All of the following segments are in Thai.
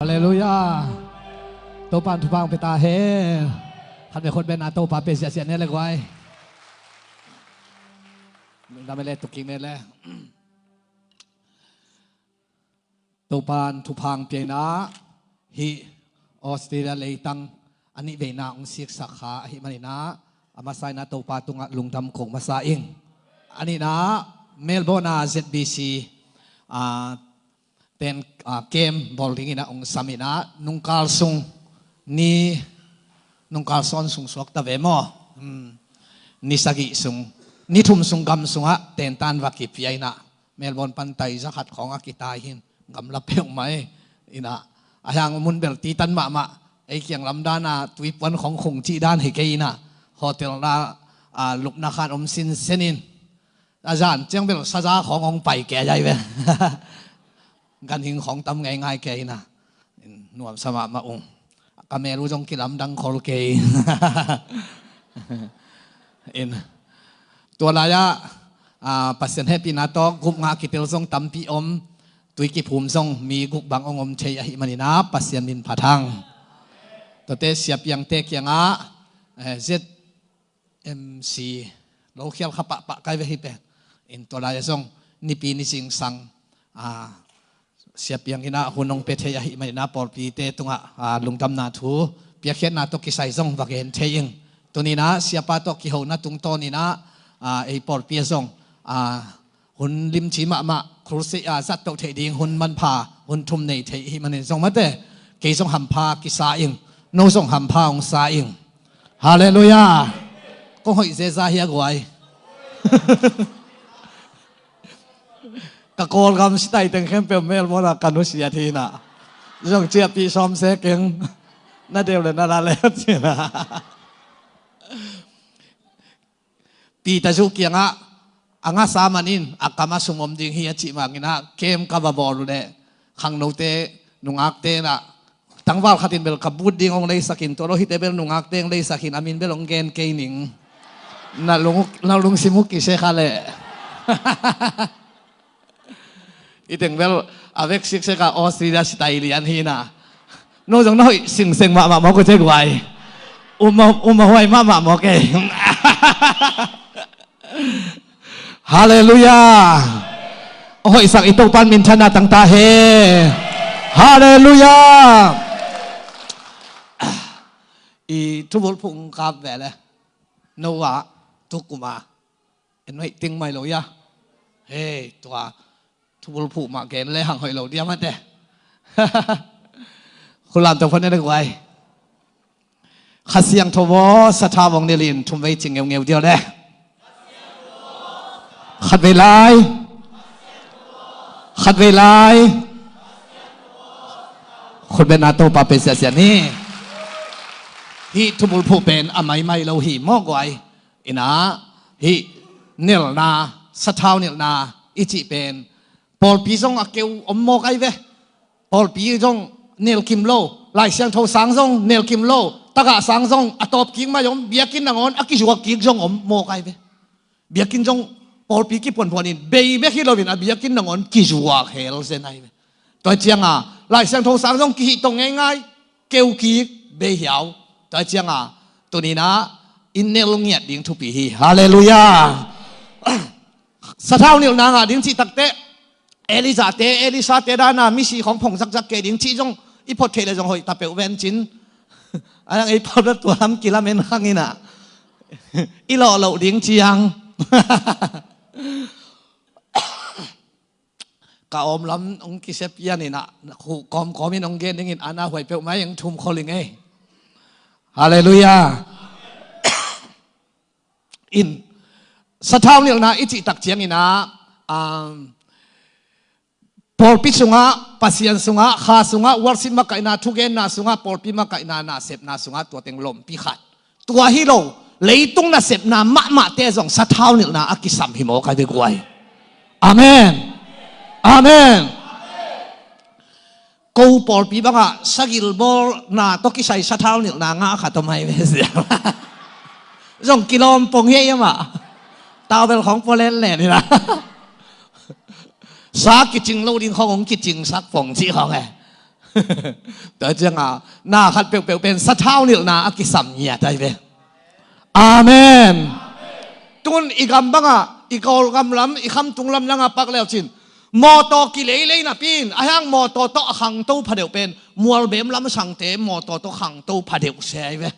ฮาเลลูยาโตปานทุพังเปตาเฮคันเป็นคนเป็นอาโตปาเปเสียเนี่ยเลยกวยมึงทำอะไรตุกิงเนี่ยแหละโตปานทุพังเปียนะฮิออสเตรเลียเลยตังอันนี้เวนาองศิกสักขาฮิมันนะอามาไซนะโตปาตุงลุงทำคงมาซาเองอันนี้นะเมลโบนา ZBCเป็นเกมบอลลิงนะองสามินะนุงคาลซุงนี่นุงคาลซอนซุงสวกตะเวมอนี่สกิซุงนี่ทุ่มซุงกำซุงฮะเต็นตันวักิพยัยนะเมลบอนปันไตจะขัดของอากิตายหินกำลับเพียงไหมอินะอายังมุนเบลตีตันมาไอเกียงลำดานาทวิปวันของคงจีด้านให้เกยนะโฮเทลนาลุกนาคารอมสินเซนินอาจารย์เจ้าเบลซาซาขององไปแก่ใหญ่เว้กันหิงของตำง่ายๆแกนะหนวมสมามาองกะเมรู้จงกิลำดังคอลเกยเอ็นตัวลายะปัสเซนให้ปีนาโตกุบงากิเตลทรงตำปีอมตุยกิภูมิทรงมีกุบบังองอมเชยหิมันินาปัสเซนมินผาทังตัวเตเสียบยังเตกยังZMC เราเขียนขับปะไกลไปฮิเปเอ็นตัวลายะทรงนิปีนิสิงสังเสียบยังกินะหุ่นองเปเทียหิมันนาปอลปีเตตุงลุงตำนาทูเปียเขียนนาตกิไซซงวักเห็นเทียงตัวนี้นะเสียปาตกิโหนาตุงโตนี่นะไอปอลปีซงหุ่นลิมชีมะครูสิจัดตกเทียดิงหุ่นมันพาหุ่นทุ่มในเทียหิมันซงมาเตเกยซงหัมพากิสาอิงโนซงหัมพาองซาอิงฮาเลลูยาก็หอยเซซาเฮียกวยกะโกลกำสไตล์แต่งเข้มเปลเมลโมนากันนุสิยาทีน่ะย่องเจียปีซอมเซกิงน่าเดียวเลยน่าละเล็ดสินะปีตะจุเกียงอ่างสามันินอากามาสุงอมดิงเฮียจิมากินะเกมกับบอลเลยขังโนเตนุงอักเตนะตั้งว่าขัดินเบลกับบูดดิงองเลยสักินตัวโลหิตเบลนุงอักเตงเลยสักินอามินเบลองเกนเกนิงน่าลุงซิมุกิเชคาเลอีถึงเวลอาเวกซิกเซกาออสเตรเลียสไตล์ยันฮีน่ะโน้ตน้อยสิงเซงมาหมอก็เจ๊กไว้อุมาหวยมาหมอเกยฮาเลลูยาโอ้ยสักอิโตปันมินชนะตั้งตาเฮฮาเลลูยาอีทุบพุงกาบแหวเลยโนวะทุกุมาเห็นไหมติงไม่รู้ยะเฮ้ตัวทุบผูกมาเกณฑ์เลยห่างหอยเหลาเดียวมันเด้คุณลานตัวคนนี้ได้ไว้ขัดเสียงทวสถาวงเดลินทุ่มไว้จริงเงียวเดียวเด้ขัดเวลาคนเป็นนาโตปาเป็นเสียนี่ที่ทุบผูกเป็นอมัยไม่เราหีมอกไว้อินะที่เนลนาสถาวเนลนาอิจิเป็นปอลปีจงอาเกวอมโมกไอเวปอลปีจงเนลคิมโลลายเสียงโทสังจงเนลคิมโลตะกะสังจงอตอบกิงมายมเบียกินนางอนอากิจวกิงจงอมโมกไอเวเบียกินจงปอลปีกิปนพอนินเบย์เบกิโลวินอเบียกินนางอนกิจวกเฮลเซนไอเวตัวเจียงลายเสียงโทสังจงกิตรงง่ายๆเกวกิเบย์เหวตัวเจียงตัวนี้นะอินเนลเงียดดิ้งทุปีฮีฮาเลลูยาสะเท่าเนลนางดิ้งจิตักเตเอลิซาเตดานามิสีของผงสักเกดิงที่จงอีพอดเทเลจงหอยตาเปลเวนจินอันนั้นไอ้พอดตัวทำกิลาเมนข้างนี้น่ะอีหล่อเหล่าดิ้งจียังกะอมล้ำองกิเซปยานี่น่ะขู่กอมขอมีน้องเกนดิ้งอินอานาหวยเปลไม้ยังทุ่มคอลิงเอฮาเลลูยาอินสะเท่าเนี่ยนะอิจิตักเจียงนี่นะปอลปิสุงะปัสยันสุงะข้าสุงะวอร์ซิมาไกนาทุเกนนาสุงะปอลปิมาไกนาเสพนาสุงะตัวเต็งลมปีขัดตัวฮิโร่เลยตรงนาเสพนามะเตจงสะเท่าเนี่ยนะอากิสัมพิโมกันดีกว่าอาเมนกูปอลปีบังอะสกิลบอลนาตกิใส่สะเท่าเนี่ยนะงะขัดทำไมไม่เสียจงกิโลมปงเฮียมะตาเป็นของโปเลนแหล่นี่นะสักกิจจริงเราดิ้งของกิจจริงสักฝงที่ของไง แต่จังนาขัดเปียวๆเป็นสะเท้านี่นาอักิสัมเนียได้เว้อาเมนตุนอีกคำบังอีกอลคำลำอีกคำตุงลำลังปักแล้วจินมอตอกิเลเลยนะปีนอายังมอตอโตขังโตผเดียวเป็นมัวเบมลำสังเตมอตอโตขังโตผเดียวเสียเว้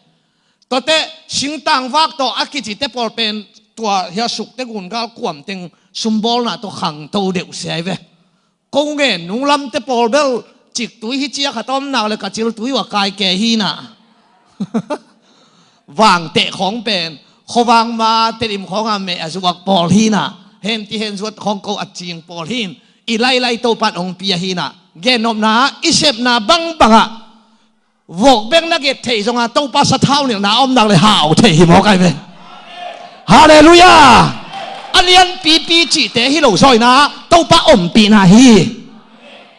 ตัวเตสิงตังวักโตอักิจิเตปอลเป็นตัวเฮียสุกเตกุนก็กวมเต็งซุมบอลน่ะโตขังโตเดียวเสียเว้กงเงินนุ่งลำเตปอลเบลจิกตุยฮิจิยาขตอมนาเลยกัจจิลตุยว่ากายแก่ฮีน่ะวางเตะของเป็นเขาวางมาเตลิมของอาเมอสุวักปอลฮีน่ะเห็นที่เห็นสวดของเขาอัดจิงปอลฮีนอีไล่โตปัดองปียฮีน่ะเกนอมนาอิเชบนาบังวกเบงนักเก็ตเทจงอาโตปัสเท้าเนี่ยนาอมนักเลยหาวเทหิมอกไอเว้ฮาเลลูยาอันเลียนปีจีเตฮิโลซอยนะโตปะอมปีนาฮี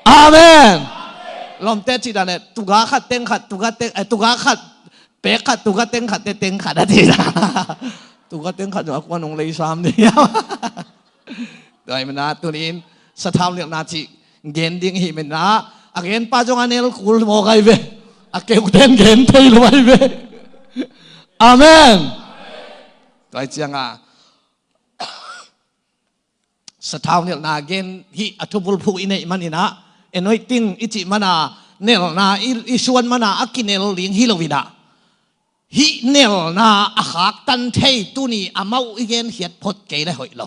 อาเมนลมเตจิดาเนี่ยตุกาขัดเต็งขัดตุกาเต็งตุกาขัดเป๊กขัดตุกาเต็งขัดเต็งขัดอะไรนะตุกาเต็งขัดจากวันองเลยซ้ำเนี่ยโดยมันนะตัวนี้สะท้าวเรื่องนาจิเกนดิ้งหิมันนะอาเกนป้าจงอันเนลคูลโมกไอเวอาเกนเต็นเกนเทลไว้เวอาเมนโดยเจียงสะท้าวเนี่ยนาเกนฮิอัตุบุลผู้อินเนมันนี่นะเอ็นไว้ติ้งอิจิมานาเนลนาอิชวนมานาอักิเนลลิงฮิโลวินาฮิเนลนาอักขักตันเทตุนีอามาอุเกนเหียดพดเกยได้หอยโล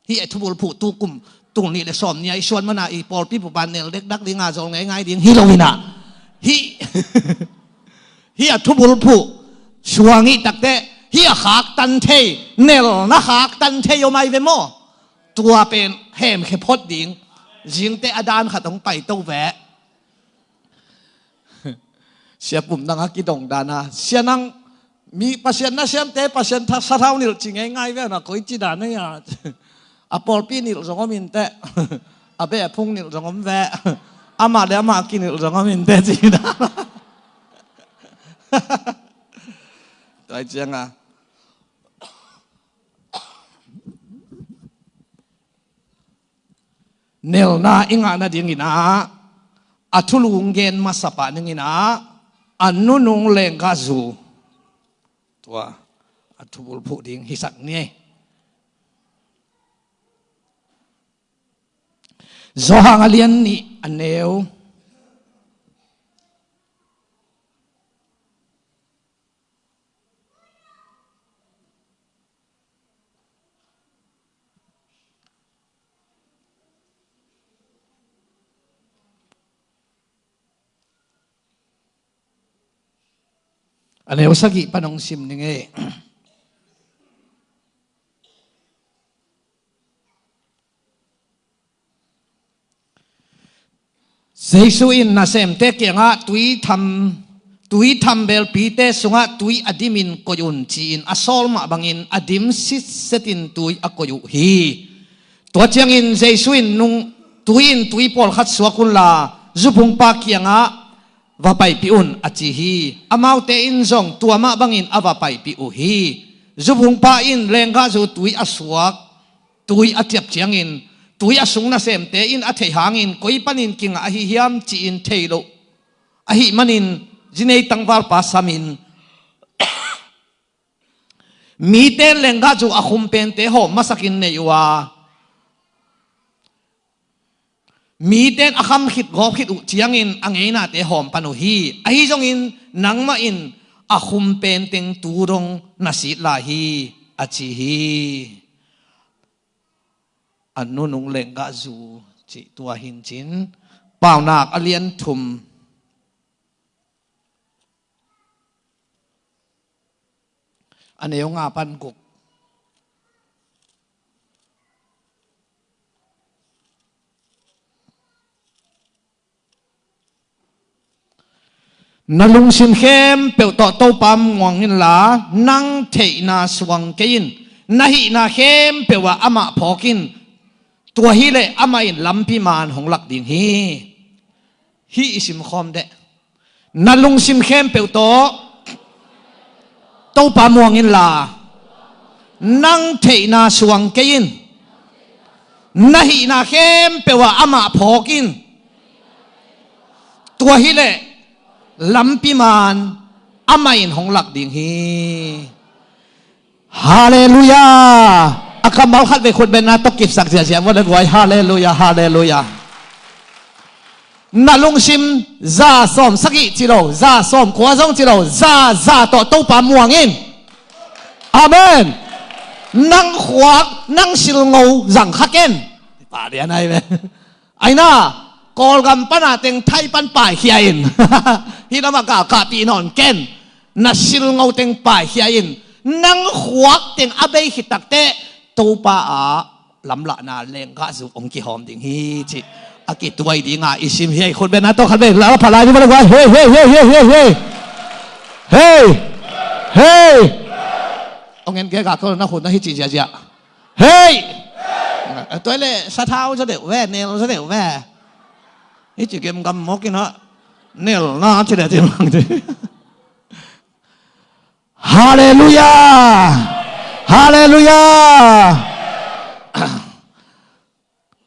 ฮิอัตุบุลผู้ตุกุมตุงนี่เลยสอมเนี่ยอิชวนมานาอีปอลปีปุบันเนลเด็กดักลิงอาจงง่ายๆลิงฮิโลวินาฮิอัตุบุลผู้ชวงิตักเตฮิอักขักตันเทเนลนาขักตันเทโยไม่เวโมตัวเป็นแหมแค่พดดิ่งยิงเตอดานขัดต้องไปเต้าแวะเสียปุ่มนังกิดงดานะเสียนังมีปัสเซียนนะเสียมเตปัสเซียนทักษะเท่านี่จริงง่ายๆแวะนะคุยจีดานเนี่ยอปอลปีนี่จงก็มินเตะอเบะพุ่งนี่จงก็แวะอามาเดมากินนี่จงก็มินเตะจีดานตัวเจียงเนลนาอิงานาดิ่งนะอัทุลุงเกนมาสปะนึงนะอันนุนุงเลงกาจูตัวอัทุบุลผู้ดิ่งฮิสักเนี่ยโซฮังอเลียนนี่อันเนวอันนี้สักกี่ปนองซิมนึงเอเซซุอินนาเซมเตเกียงะตุยทำเบลปีเตสุงะตุยอดิมินกยุนจีนอสอลมาบังอินอดิมซิสเซตินตุยอกยุฮีตัวเจียงอินเซซุอินนุงตุยปอลขัดสวกุลลาจุพุงปาเกียงะว่าไปพิอุนอจิฮีอามาวเตอินซองตัวมาบังอินอว่าไปพิอุฮีจุพุงปาอินแรงกาจูตุยอสวกตุยอเทียบเจียงอินตุยอสุงนาเซมเตอินอเทหางอินกุยปันินกิงอหิฮิมจีอินเทโลอหิมันินจินเอตังวาลปัสามินมีเตนแรงกาจูอคุมเป็นเตหอมมาสักินเนยวามีเต้นอคัมขิดกอบขิดอุจียงอินอังเอนาเตหอมปนุฮีไอจงอินนังมาอินอคุมเป็นเต็งตูรงนาสิลาฮีอจิฮีอันนุนุงเลงกาจูจิตัวหินจินเป่านักอเลียนทุมอันนี้งาปันกุกนลุงสินเข้มเปียวต่อโตปั๊มงวงเงินหลานั่งเทนาสว่างกินนาหินาเข้มเปียวว่าอามาพอกินตัวฮิเลอามาอินลำพิมานของหลักดิ่งฮิอิสิมคอมเดนลุงสินเข้มเปียวต่อโตปั๊มงวงเงินหลานั่งเทนาสว่างกินนาหินาเข้มเปียวว่าอามาพอกิน ตัวฮิเลลำปีมานอามัยนของหลักดิ่งฮีฮาเลลูยาอาคำบอกขัดไปคนเป็นนาตกิบสักเสียว่าได้ไว้ฮาเลลูยาฮาเลลูยานาลงชิมซาส้มสักอีจิโร่ซาส้มขวาซงจิโร่ซาต่อตู้ปาม่วงอินอาเมนนั่งขวากนั่งชิลงูจังขักเกนป่าเดียนไอ้เว้ยไอ้น่ากอลกัมปนาเต็งไทยปันป่ายเฮียอินฮินามากากาปีนอนเกนนัชชิลงูเต็งป่ายเฮียอินนั่งขวากเต็งอาเบยหิตักเตตู้ปาอาลำละนาเลงกะสุองกิหอมติงฮีจิอากิตัวดีงาอิชิมเฮียคนเป็นนาโตขันเบแล้วพลายนี่มาเลยว่าเฮ้เฮ้เฮ้เฮ้เฮ้เฮ้เฮ้เฮ้เอาเงินแกกะก็น่าขุนน่าฮิจิเจียเฮ้ตัวเล่สะเท้าจะเดือดแว่เนลจะเดือดแว่ฮิจิเกมกำมกินฮะเนลน่าจะเดือดจริงฮาเลลูยาฮาเลลูยา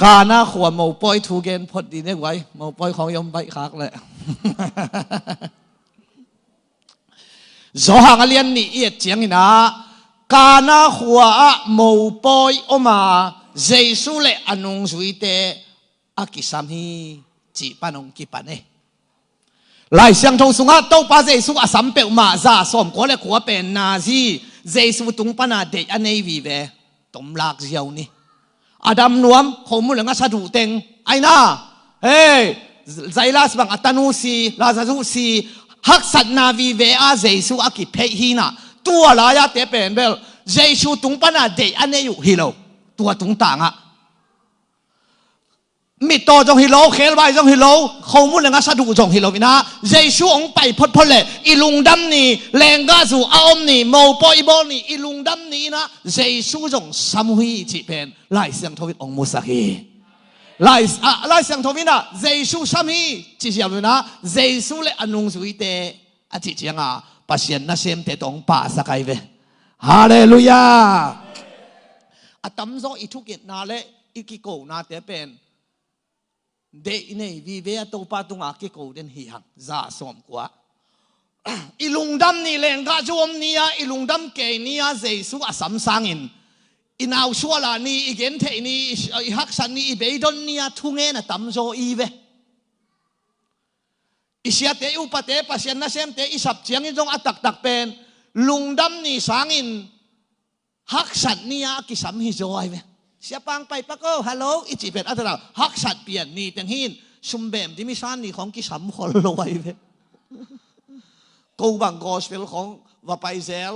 กาหน้าขวหมูปอยทูเกนพอดีเนี่ยไว้หมูปอยของยมใบคักเลยจอหางเลียนนี่เอียดเจียงนะกาหน้าขวหมูปอยออกมาเจสุเลอนุงสุยเตอากิสามฮีจีปานงกิปันเอหลายเสียงทงสุงะโตปาเจสุอาสัมเปอมาซาสมขวเลขวเป็นนาซีเจสุตุงปนาเดอันเนวีเวตมลากเจียวนี่อาดัมนวมขมุลงะสะดุเต็งไอ้น่าเฮ้ใจลาสบังอัตนูซีลาซาซุซีฮักสัตนาวีเวอาเจสุอากิเพฮีน่ะตัวลายาเตเป็นเบลเจสุตุงปนาเดอันเนอยู่ฮิโลตัวตุงต่างอ่ะมิโตจงฮิโลเคลไวจงฮิโลเขามุ่งเรื่องสะดุจงฮิโลวินะเจชูองไปพดเลยอีลุงดำนี่แรงกาสูอาอมนี่โมปอยบอนี่อีลุงดำนี่นะเจชูจงสมุฮีจีเป็นไล่เสียงทวิตองมุสกีไล่เสียงทวิตนะเจชูสมุฮีจีเสียงวินะเจชูเลอนุงสุยเตอจิเจียงอ่ะปัศยันนัเซมเตตองป่าสกายเวฮาเลลูยาอะตั้มโซอีทุกิตนาเลอีกิโกนาเตเป็นเดนี่วิเวตัวปาตุงอากิโกเดนฮิฮังซาสมกว่าอีลุงดำนี่เลงกาจวมนี่อีลุงดำเกนี่เจสุอาสัมสังอินอินเอาชัวลานี่อีเกนเทนี่อีฮักสันนี่อีเบย์ดอนนี่ทุ่งเงินตั้มโซอีเวอิเสียเตอุปเตปัสยันนัเซมเตอิสับเจียงอีจงอัตักเป็นลุงดำนี่สังอินฮักสันนี่กิสัมฮิโซไอเวเสียปังไปปะก็ฮัลโหลอิจิเป็นอัตราฮักสัตเปลี่ยนนี่แต่หินชุมเบมที่มิชานนี่ของกิสัมฮอลโลไว้เว้กูบังกอสเปลของว่าไปเซล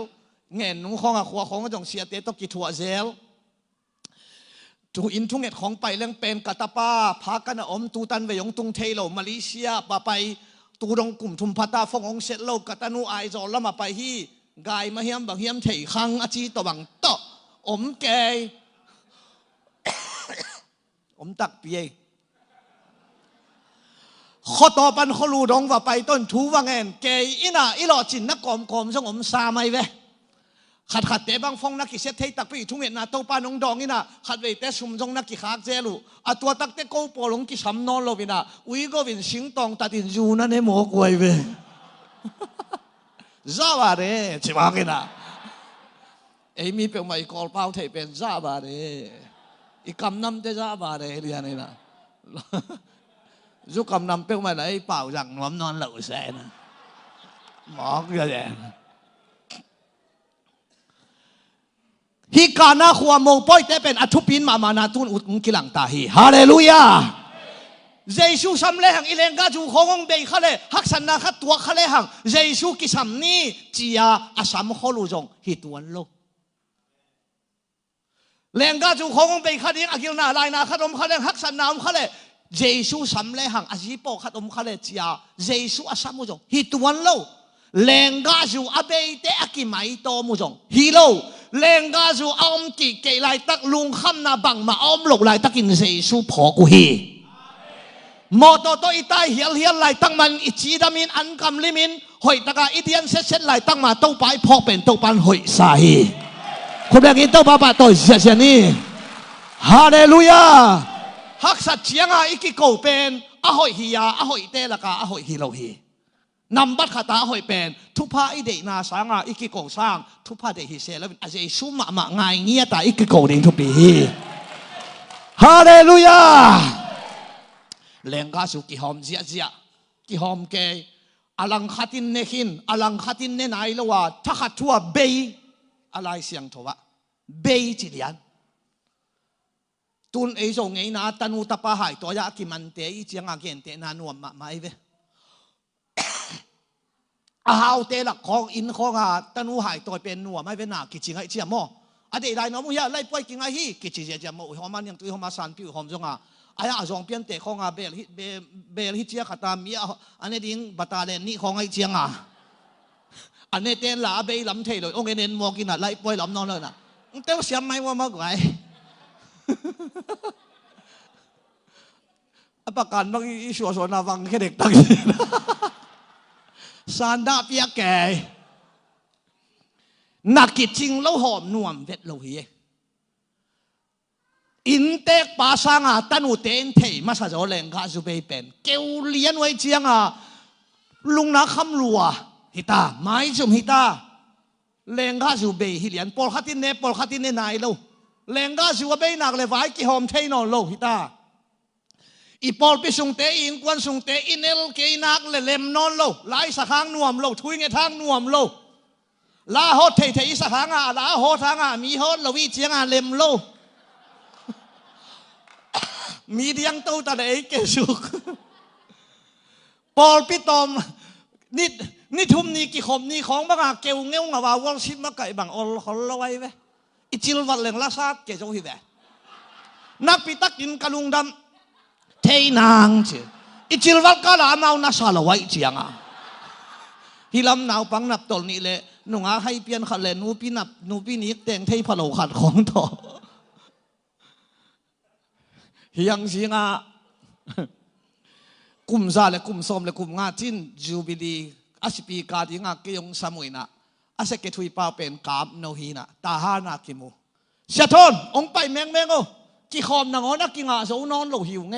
เงินนุ่งของขวาของก็จงเสียเตตกิทัวเซลทูอินทุงเอ็ดของไปเรื่องเป็นกัตปาพากันอมตูตันเวยงตุงเทโลมาเลเซียปะไปตูดงกลุ่มทุมพัตตาฟงองเซตโลกัตนูไอจอลแล้วมาไปที่กายมาเฮียมบางเฮียมเถยคังอาจีตัวบังโตอมแกอมตักเปียข้อต่อปันข้อรูดงว่าไปต้นทูว่าเงินเกยอิน่ะอิหลอจินนักกอมส่งอมซาไม่เว้ขัดเตะบางฟงนักกิเซตเทตักไปทุ่งเงินนาโตปานงดองอิน่ะขัดเวเตชุมจงนักกิขากเจลูอัตัวตักเตะกูปอลงกิสำนอนโลวินะอุยก็วินสิงตองตัดอินจูนั่นเองหมอกวยเว้จ้าบาเร่ชิมากินะมีเป็นไม่กอลเป้าเทเป็นจ้าบาเร่อีกำนำจะจ้าบาเร่เรียนนี่นะยุคกำนำเป็นไม่ไหนเปล่าอย่างน้อมนอนเหล่าแสนหมอกเยอะแยะฮิกานาขวาโมปอยแต่เป็นอัทุปินมานาตุนอุดกิลังตาฮีฮาเลลูยาเจซูสัมเลหังอิเลงกาจูของเบย์ขะเลฮักสันนาขัดตัวขะเลหังเจซูกิสัมนี่จียาอาสัมขลุจงฮิตวันโลเลงกาจูของเบย์ขะดิ้งอากิลนาลายนาขัดอมขะเลฮักสันนาอมขะเลเจซูสัมเลหังอาจิโปขัดอมขะเลจียาเจซูอาสัมมุจงฮิตวันโลเลงกาจูอาเบย์เตอากิไมโตมุจงฮิโลเลงกาจูออมกิเกลายตักลุงคำนาบังมาออมหลกลายตักินเจซูพอกุฮีมอโตโตอิตาเฮียลลายตั้งมันอิจีดามินอันกำลิมินหอยตะกาอิเดียนเซตลายตั้งมาโตไปพอเป็นโตปันหอยสาฮีคุณแบบนี้โตปะปะโตเสียนี่ฮาเลลูยาฮักสัตเชียงอาอิกิโกเป็น อะหอยฮียาอะหอยเตละกาอะหอยฮีโลฮีนำบัตรขตาหอยเป็นทุพาอิเดนาสางาอิกิโกสร้างทุพาเดฮิเซแล้วอาเจซุมะง่ายเงียตาอิกิโกเดงทุปีฮาเลลูยาเลงกาสุกิหอมเจียเจียกิหอมเกยอลังขัดินเนหินอลังขัดินเนนายละว่าถ้าขัดทั่วเบยอะไรเสียงทว่าเบยจิเลียนตุนไอโจงไงนะตันูตาปะหายตัวยากิมันเตอีเจียงอาเกนเตนานวมมาไม่เวอาหาวเตลักของอินของอาตันูหายตัวเป็นนัวไม่เป็นหนากิจิงไอเจียมออดีตไรน้องมุยาไล่ป่วยกิงไอฮีกิจิเจียมอหอมันยังตุยหอมาสันผิวหอมจงอาอายาจงเปลี่ยนเตของอาเบลฮิเจียขตามีอันนี้ดิ้งบัตาเลนนี่ของไอเจียงอาอันนี้เต้นละเบลลำเทเลยองค์เงินมอกินอะไล่ป่วยลำนอนเลยนะเต้าเสียไม่ว่ามากกว่าประกันบางอีชัวสนาวังแค่เด็กตั้งสานดาเปียแก่นักกิจจริงแล้วหอมนวมเวทเราเฮียอินเตกภาษางาตันูเตนเทมาซาโจเลงกาจูเบย์เป็นเกวเลียนไว้เจียงอาลุงนักคำรัวฮิตาไม่จุมฮิตาเลงกาจูเบย์ฮิเลียนปอลขัดินเนนายเราเลงกาจูเบย์นักเลวายกิหอมเทนอเราฮิตาอีปอลไปส่งเตอินกวนส่งเตอินเอลเกนักเลมนอนโลไล่สักครั้งนวมโลทุยเงทางนวมโลลาฮอเทอีสักครั้งลาฮอทางมีฮอลวิเจียงเลมโลมีเดียงตู้ตาเด็กเกสุกปอลปิตอมนี่ทุ่มนี่กี่ขมนี่ของบ้างเกวเงี้ยงว่าวอลชิมมาไก่บางอลเขาละไว้เว้อิจิลวัดเลงลาซาดเกจงฮิเบนักปิตักกินกะลุงดำเทนางเจอิจิลวัดก็ลาเนานาซาละไว้เจียงอ่ะฮิลำนาวปังนับตนนี่เลยหนุ่งอาให้เปลี่ยนขัดเลนูปีนับนูปีนี้แต่งเทพะโลขัดของต่อยังสิงะกุมซาเลกุมซอมเลกุมงาจินจูบิลีอาสิปีกาดิงะเกยงสมุยนะอาเซเกทุยป้าเป็นกามโนฮีนะตาฮานากิมูเชทอนองไปแมงโอกี่คอมนางอนักกิงะโซนอนโลหิวไง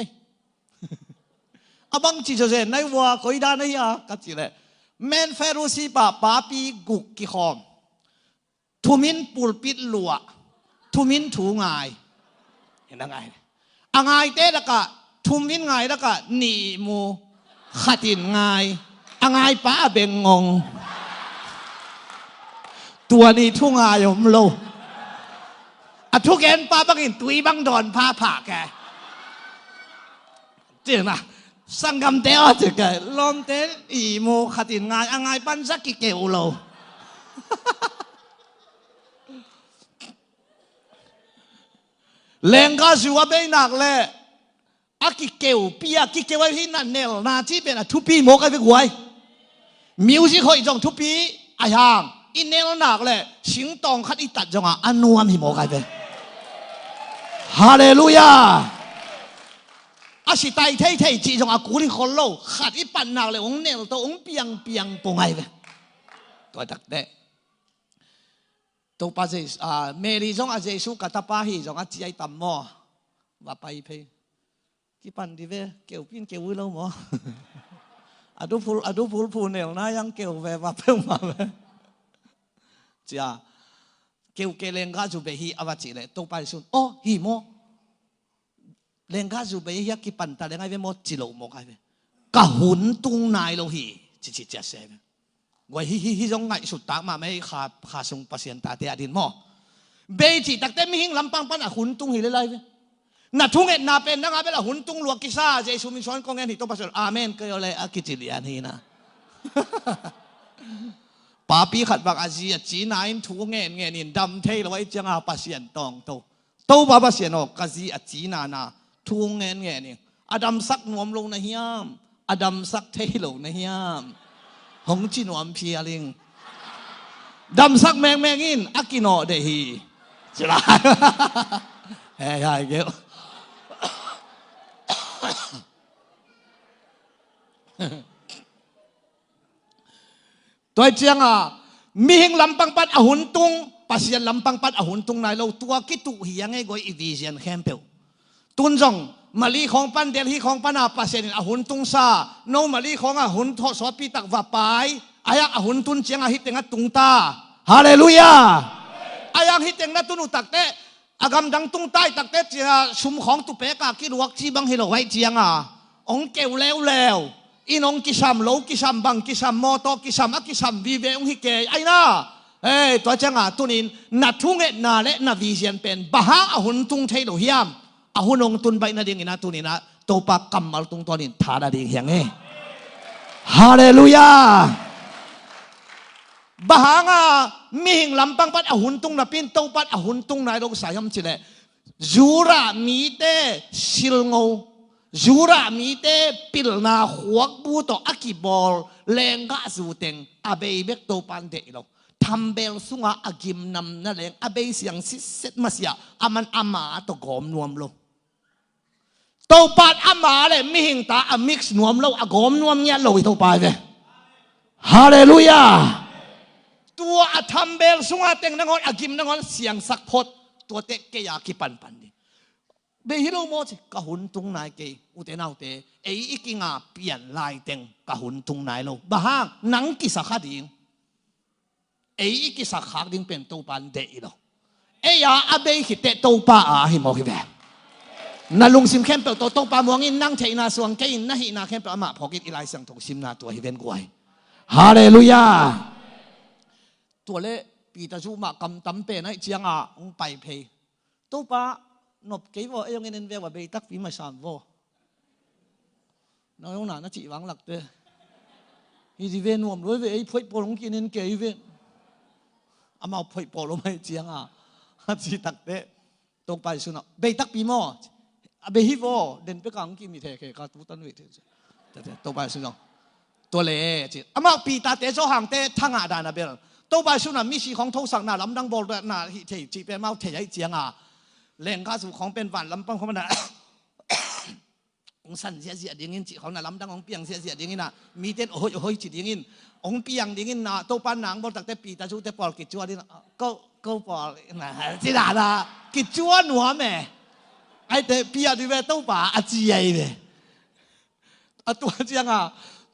อาบังจิโจเซนในวัวคอยดานายากัจจิเลแมนเฟรุสีป้าป้าปีกุกกี่คอมทุมินปูลปิดลัวทุมินถูงายเห็นยังไงอ่างไงเตะละกะทุ่มนินไงละกะหนีมูขัดินไงอ่างไงป้าเบงงงตัวนี้ทุ่งไงยมโลอะทุกเอ็นป้าบังอินตุยบังดอนพาผ่าแกเจ๋งนะสังคมเตะจะแกลมเตะอีมูขัดินไงอ่างไงปันสักกี่เกวโลเลงก็ชัวเบย์นักเลยอากิเกวปีอากิเกวที่นั่นเนลนาที่เป็นทุปีโมกันไปกวยมิวสิคอยจงทุปีอายังอินเนลนักเลยสิงตองขัดอิตัดจงอ่ะอันนวมหิโมกันไปฮาเลลูยาอาสิไตเทจีจงอากูริคนโลขัดอิปันนักเลยองเนลตัวองเปียงปงไงไปตัวตักเดตัวป้าเจเมรีจงอาเจสุกัตป้าฮีจงอาจีไอตัมมอว่าไปเพกี่ปันดีเวเกี่ยวพินเกี่ยววิโลมออดูพูเนลนะยังเกี่ยวเวว่าเพิ่มมาเวจ้าเกี่ยวเลงกาจูเบฮีอวจิเลตัวป้าสุนโอ้ฮีโมเลงกาจูเบฮีกี่ปันตาเลงไอเวโมจิโลโมไอเวกะหุนตุงนายโลฮีจิเจเซเวว่าฮิจงไงสุดตากมาไม่ขาส่งปัสยันตาเตียดินหม้อเบจิตักเต็มหิงลำปังปันอ่ะหุ่นตุงหิเลยเลยน่ะทุ่งเอ็ดน่ะเป็นนักอาเบล่ะหุ่นตุงลวกกิซ่าเจสุมิชอนกองเงินหิตปัสยันอาเมนก็ยอเลยอากิจิเลียนฮีนะป้าปีขัดบักอาเซียจีนายทุ่งเงินดำเทลไว้จังอาปัสยันตองโตป้าปัสยันออกกาซีอาจีนานาทุ่งเงินนี่อดัมซักนวมลงในเฮียมอดัมซักเทลงในเฮียมหงจินวมเพียลิงดำสักแมงอินอากิโนเดฮีจิลาเฮ้ยเกี่ยวตัวเจียงอ่ะมีหิงลำปังปัดอาหุนตุงปัสยันลำปังปัดอาหุนตุงนายเราตัวกิตุเฮียงไงก็อีวิเซียนแคมเปลตุนจง มาลีของปันเดลฮีของปันอาปาเซนอาหุนตุงซาโนมาลีของอาหุนทอสอปีตักว่าไปอายะอาหุนตุนเจียงอาฮิตเตงตุงตาฮาเลลูยาอายะฮิตเตงนัตุนุตักเตอากำดังตุงใต้ตักเตเจียชุมของตุเปกากิลวกจีบังฮิโลไว้เจียงองเกวแล้วอีนองกิชามโลกิชามบังกิชามมอโตกิชามอักิชามวีเวองฮิเกไอน่าตัวเจียงตุนินนัดทุ่งนาเลนัดวิเชียนเป็นบาฮาอาหุนตุงเทโลฮิยามอาหุนองตุนใบนาดิ่งนาตุนินะโตปากกัมมัลตุงตัวนินทานาดิ่งเฮียงฮาเลลูยาบาฮางามีหิงลำปังปัดอาหุนตุงนับเป็นโตปัดอาหุนตุงนายโลกสายมจิเลจูรามีเตสิลงจูรามีเตปิลนาขวกบูโตอากิบอลเลงกะสูเตงอาเบย์เบกโตปันเดโลทำเบลสุงอากิมนำนั่นเองอาเบย์เสียงซิเซตมาเสียอามันอามาตกอมนวมโลโตปัดอามาเลยมีหิงตาอามิกซ์นวมโลอากอมนวมเนี่ยโลโตปัดเลยฮาเลลูยาตัวอาทำเบลสุงอาเตงนังอนอากิมนังอนเสียงสักพดตัวเตะเกียกิปันดิเบฮิโลโมจิกะหุนตุงนายเกอุเตนาวเตอีกิงาเปลี่ยนลายเตงกะหุนตุงนายโลบาฮางนังกิสักดิงอีกิสักขักดิงเป็นโตปันเดอีโลยาอาเบฮิเตโตปาฮิโมฮิเวนาลุงซิมเข้มเปิลโตปามวงินนั่งเทนาสวงเกอินนะฮินาเข้มเปิลอามาพอกินอิไลสังทงซิมนาตัวฮิเวนกวยฮาเลลูยาตัวเล่ปีตาจูมากำตั้มเป็นไอเจียงองไปเพย์โตปานบเกี่ยวเองเงินเวว่าเบตักฟิมาสามวน้องน่ะน่าจีวังหลักเตะฮีดีเวนวมด้วยเว้ยพ่อยปอลงกินเงินเกี่ยวเว้ยอามาพ่อยปอลงไม่เจียงฮัจีตักเตะตรงไปสุนัขเบตักปีมอเบฮิวเดินไปกลางกินมีเทเคกาตุตันเวทแต่ตรงไปสุนัขตัวเล่จีอามาปีตาเตะโซหังเตะทั้งอาดานาเบลตัวไปสุนัขมีสีของทุสักน่ะลำดังบอลน่ะเทจีเป็นมาเทใหญ่เจียงแรงก้าสู่ของเป็นหวานลำปังของมันน่ะองสันเสียดิ่งอินจีของน่ะลำดังองเปียงเสียดิ่งอินน่ะมีเต้นโอ้ยจีดิ่งอินองเปียงดิ่งอินน่ะตัวปานหนังบอลตักเตะปีตาจูเตะปอลกิจวัตรนี่ก็ปอลน่ะจีน่ะนะกิจวัตรหนัวแม่ไอเตะปีอะดูเวตัวป่าอาจีไอเว้ตัวเจียง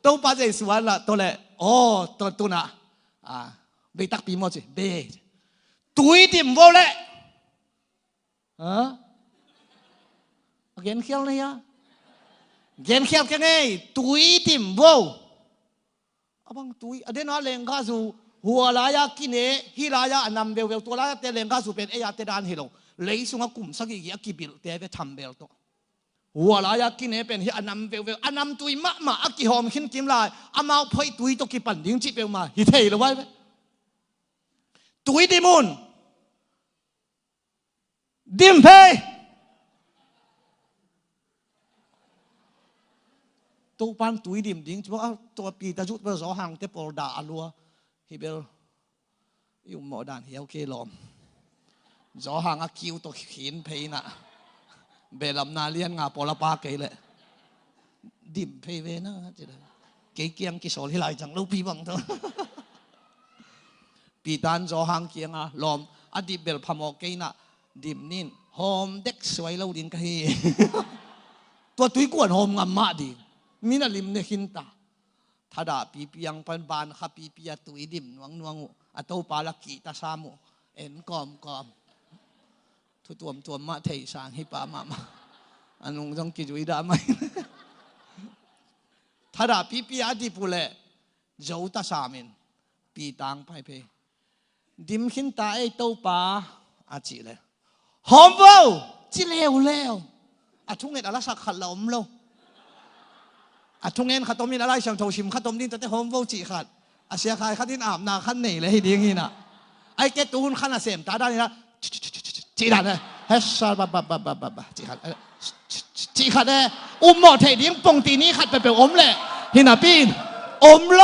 ตัวป่าใจสวนละตัวเล่ตัวน่ะเบตักปีมอจีเบตุยติมโวเล่เกณฑ์เขียวเลยเกณฑ์เขียวกันไงตุยติมโวบังตุยอเดนอาเลงกาสูหัวลายกินฮิลายอันนำเบลตัวลายเตเลงกาสูเป็นยาเตดานฮิโลเลยสุงกุมสักกี่กิบิลเตเวทำเบลโตหัวลายกินเป็นฮิอันนำเบลอันนำตุยมาอักกิหอมขินกิมลายอามาพอยตุยตกิปันดิ้งจิเบลมาฮิเทลไว้ตุยดิมุนดิมเพย์ตัวปันตุยดิมดิ้งว่าตัวปีตาจุดเบอร์สองห่างเตปอลดาอัวฮิเบลอยู่หมอดานเฮียโอเคลอมสองห่างคิวตัวขีนเพย์น่ะเบลำนาเลียนงาปอลปาเกยเลยดิมเพย์เวนะจะได้เกี่ยงกิโสที่ไหลจังลูกพี่บังเถอะปีตันสองห่างเกี่ยงลอมอดีเบลพามอเกยน่ะดิมนินหอมเด็กสวยเราดิ้งกันตัวตุยกวนหอมงามมากดิมีน่ะลิมเนี่ยหินตาถ้าด่าปียังเป็นบานขับปีตุยดิมนวงอัตโตปาลักกีตาสามุเอ็นกอมทุตัวมาเทสางให้ปามาอันนู้นต้องกิจวิดาไหมถ้าด่าปีอดีปุเล่เจ้าตาสามินปีตังไปเพดิมหินตาไอโตปาอาจิเลยหอมเบาจิเลวทุ่งเงินอะไรสักขัดลมโลทุ่งเงินขัดต้มนี่อะไรช่างโถชิมขัดต้มนี่แต่หอมเบาจิขัดเสียขายขัดดินอาบนาขัดเหนื่อยเลยให้ดีงี้นะไอ้แกตูนขัดน่ะเสียมตาได้นี่นะจีดันเลยเฮ้ยซาบะจีขัดเลยหมดเทียงปงตีนี้ขัดไปเป็นเลยหินาปีนโล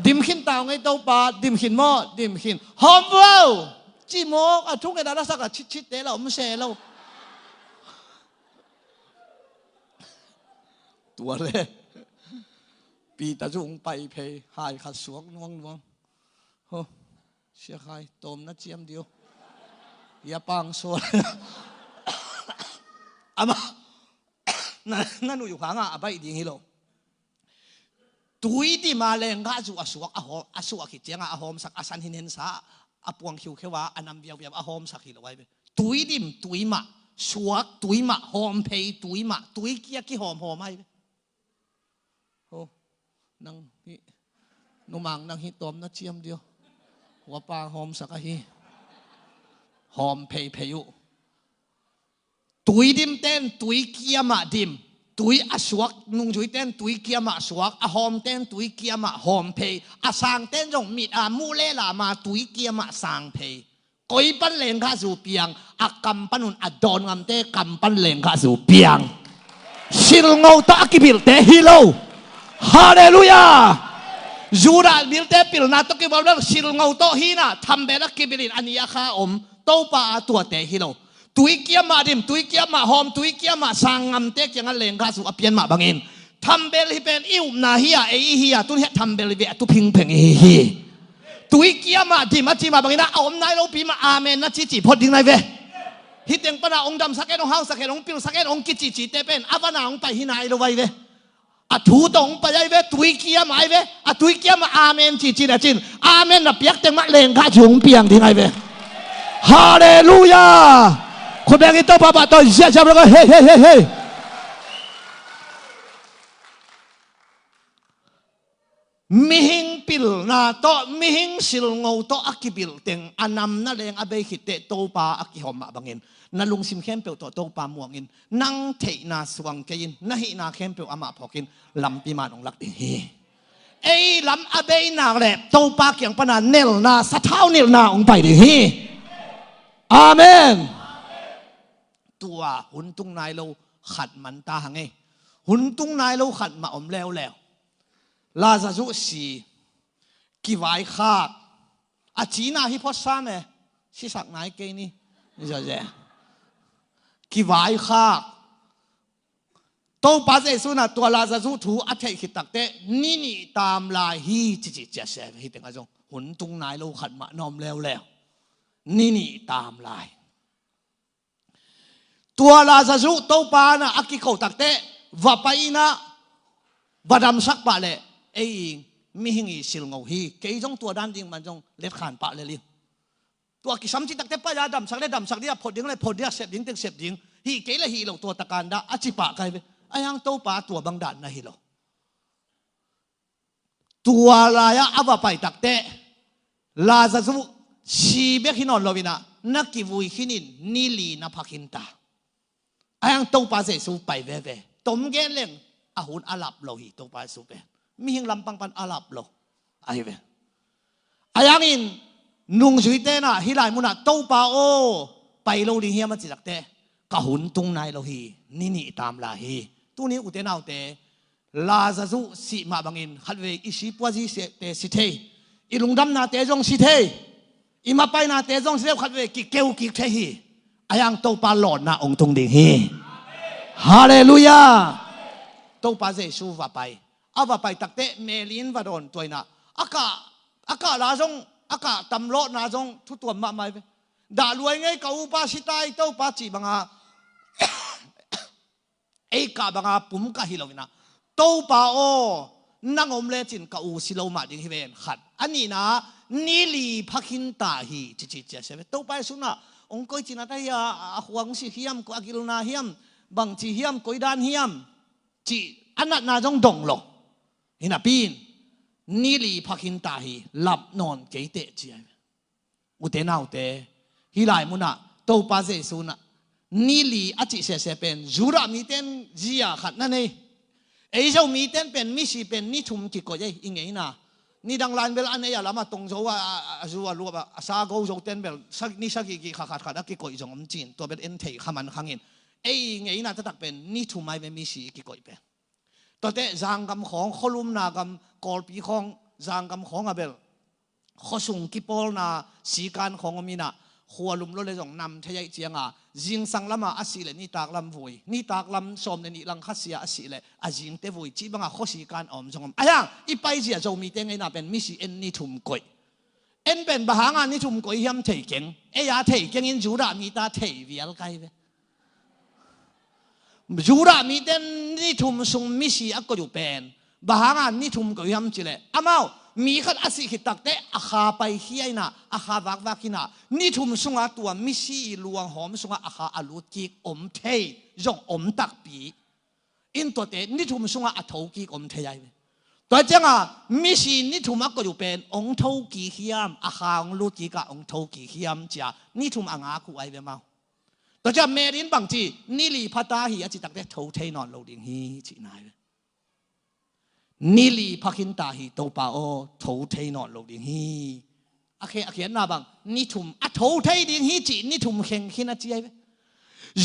ดิมขินตาวไงเต้าปลาดิมขินหม้อดิมขินหอมเบาจีโมกทุ่งเงินอะไรสักชิดเตะเราไม่เสียเราตัวเลยปีตาจุงไปเพย์หายขัดสวงนวงโอ้เสียใครตมนะเจียมเดียวอย่าปังสวนอามา นั่นอยู่ข้างอ่ะไปดิ้งฮิโลตุยที่มาเลงกาจูอสวกอสวกขิดเจียงอหอมสักอสันหินเห็นสาอปวงคิวเขว่าอันนำเบียวเบียบอหอมสักฮิโลไว้ตุยดิมตุยมาสวกตุยมาหอมเพยตุยมาตุยเกียกี่หอมไว้โอ้นังฮินุมังนังฮิตอมนัดเชียมเดียวหัวปลาหอมสักฮิหอมเพยอยู่ตุยดิมเต้นตุยเกียมาดิมตุยอสวกนุ่งจุยเต้นตุยเกียมาสวกอหอมเต้นตุยเกียมาหอมเพยอสางเต้นจงมีดมูเลลามาตุยเกียมาสางเพยกอยปันเลงข้าสู่เปียงอักกำปันุนอดอนงามเต้กำปันเลงข้าสู่เปียงสิลงเอาตะกิบิลเตฮิโลฮาเลลูยาจูราบิลเตปิลนาตะกิบอลสิลงเอาโตฮีนาทำเบลักกิบิลินอันยาข้าอมโตปาตัวเตฮิโลตุยเกียมาดิมตุยเกียมาหอมตุยเกียมาสางงามเตกยังเลงข้าสู่อเปียนมาบังเอินทำเบลฮิเป็นอิวนาฮียเอฮียตุนเฮทำเบลเวตุพิงเพ่งเอฮีตุยเกียมาดิมาจีมาบังเอินอมนายโลปีมาอาเมนนะจีพอดิ้งนายเวฮิตเองปนาองดำสักเอ็นองเฮาสักเอ็นองปิลสักเอ็นองกิจีเตเป็นอาบานาองไปฮินายโลไว้เวอะทูตองไปไว้ตุยเกียมาเวอะตุยเกียมาอาเมนจีนะจินอาเมนนะเปียกเต็งมาเลงข้าจุงเปียงดิ้งนายเวฮาเลลูยาคนแบงอิโตปาปาโตเสียจับแล้วก็เฮ้เฮ้เฮ้เฮ้มิหิงปิลนาโตมิหิงสิลงเอาโตอักกิบิลเต็งอันนำนั่นเองอเบขิเตโตปาอักกิหอมมาบังเงินนั่นลุงซิมเข้มเปียวโตปาม่วงเงินนั่งเทนาสว่างเกินนั่งหินาเข้มเปียวอามาพอกินลำปีมาองลักดิเฮไอ้ลำอเบนาแหละโตปาเกียงปนาเนลนาสะเท้าเนลนาองไปดิเฮอาเมนตัวหุ่นตุ้งนายเราขัดมันตาหังไงหุ่นตุ้งนายเราขัดมาอมแล้วลาซาจุสีกิวายขาดอาจีน่าฮิพอสซาเมสิสักนายเกนี่นี่จะเจกิวายขาดโตปัจเจสุนัตัวลาซาจุถูอัฐิขิตักเตนี่ตามลายฮีจิจะเสพฮิตเองอาจงหุ่นตุ้งนายเราขัดมานอมแล้วนี่ตามลายตัวลาซาจุโตปานะอักกิโกตักเตวะไปนะบดำสักปะเลเอ้มิหิงอีสิลงเอาฮีเกยจงตัวด้านจริงมันจงเล็ดขานปะเลยลิตัวกิสัมจิตักเตปะยาดำสักเดียพอดิ้งเลยพอดิ้งเสพดิ้งตึงเสพดิ้งฮีเกยละฮีเราตัวตะการดาอจิปะใครไปไอ้ยังโตปาตัวบังดานนะฮีเราตัวลายะอวะไปตักเตลาซาจุชีเบกินอนโลวินะนักกิวุยขินินนิลีนับพักินตาไอ้ยังโตปาเสสูไปเว่ตมเกลเลงอาหุนอาลับโลหิโตปาสูเปมีหิงลำปังปันอาลับโลไอ้เว่ไอ้ยังอินนุ่งสุยเตนะฮิไลมุนะโตปาโอไปโลดิเฮียมาจิตักเตกะหุนตุงนายโลหินี่ตามลาฮีตัวนี้อุเตนาอุเตลาซาซุสิมาบังอินขัดเวอิชิปวาจิเตสิเทอิลุงดำนาเตจงสิเทอิมาไปนาเตจงสิเทขัดเวกิเกวกิเทฮีไอ้ยังโตปาหลอดนาองตุงดิฮีฮาเลลูยาโตปาเจสูวาไปอาวาไปตักเตเมลินวาดอนตัวน่ะอากาลาจงอากาตำโลนาจงทุตัวมาไม่ด่ารวยไงเกาปาสิตายโตปาจีบังอาเอกาบังอาปุ่มกะฮิโลวินะโตปาโอนั่งอมเลจินกะอูสิโลมาดิงฮิเวนขัดอันนี้นะนิลีพักินตาฮีจิเจเสเวโตปาสุนะองค์ก้อยจินาตายาหวังสิเฮียมก็อากิลนาเฮียมบางจีเฮียมก้อยดานเฮียมจีอันนั้นนาจงดงหลอกเห็นปีนนี่ลีพักินตาฮีหลับนอนเกยเตจีอุเตนาอุเตฮิไลมุนะโตปาเจสุนะนี่ลีอจิเสเสเป็นจูรามีเต้นจียขัดนั่นเองไอ้เจ้ามีเต้นเป็นมิสิเป็นนี่ทุ่มกิโกยัยอิงไงนะนี่ดังลานเบลอันนี้อย่าละมาตรงโจว่าจูว่ารู้ว่าซาโกโจเต้นเบลสักนี่สักกี่ขาดกิโกยจงอมจีนตัวเป็นเอ็นเทขมันขังเงินไอ้ไงน่าจะตักเป็นนี่ทุ่มไม่เป็นมิสิกิโกยเป็นตอนเตะจางกำของขลุมนากำกอลปีของจางกำของอะเบลข้อส่งกิปอลนาสีการของมีนะหัวลุมรถเลยจงนำทะยเจียงจิงสังลำอาศิเลนี่ตากลำวุยนี่ตากลำสมนี่ลังคัสเสียอาศิเลจิงเตวุยจีบังข้อสีการอมจงไอ้ยังอีไปเจียจงมีเต้งไอ้น่าเป็นมิสิเอ็นนี่ทุ่มกอยเอ็นเป็นบางงานนี่ทุ่มกอยยำเทเก่งไอ้ยาเทเก่งอินจูรามีตาเทวิลไกเว ยูรามีเดนนี่ทุมซุงมิสีอักก็อยู่เป็นบางงานนี่ทุมก็ยำจิเลอามามีขัดอาศิขิตักเตะอาคาไปเฮียนะอาคาวักวักินะนี่ทุมซุงตัวมิสีลวงหอมซุงอาคาอลุกิกอมเทยจงอมตักปีอินตัวเตนี่ทุมซุงอาทกิกอมเทยตัวจังมิสีนี่ทุมอักก็อยู่เป็นองทกิเฮียมอาคาองลุกิกะองทกิเฮียมจ้านี่ทุมอ่างอาคุไอเบมาตัวจะเมรินบางทีนี่ลีพัตตาฮีอาจิตักเตะทเทนอนโลดิงฮีจีนายนี่ลีพักินตาฮีตัวป่าโอทเทนอนโลดิงฮีโอเคเขียนหน้าบังนี่ทุมอัทเทดิงฮีจีนี่ทุมเข่งขินอาจีไอเว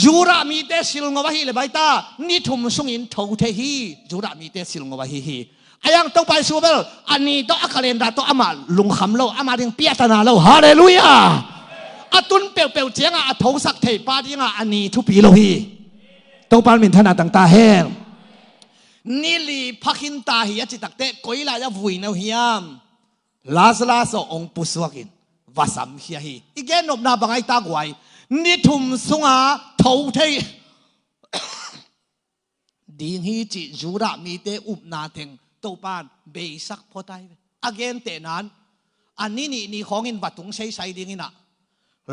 ยูรามีเตสิลงวะฮีเลยใบตานี่ทุมซุงอินทเทฮียูรามีเตสิลงวะฮีอายังตัวไปสูบเบลอันนี้ตัวอัคเลนดาตัวอามาลุงคำโลอามาถึงเปียตนาโลฮาเลลูยาอาตุนเปียวเปียวเจียงอาทงสักเทปาดิงอันนี้ทุปีโลฮีตัวปานมินธนาต่างๆแห้งนี่ลีพักินตาฮีอาจิตักเตะกุยลายวุ่ยเนาเฮียมลาสลาโซองปุสวกินวาสัมเฮียฮีอีกแกนบนาบังไอตากวยนี่ทุมสุงอาทงเทดิงฮีจิจูระมีเตอุบนาเทงตัวปานเบสักพอได้อีกแกนเตนั้นอันนี้นี่ของอินวัดตุงใช้ใช้ดิงินะ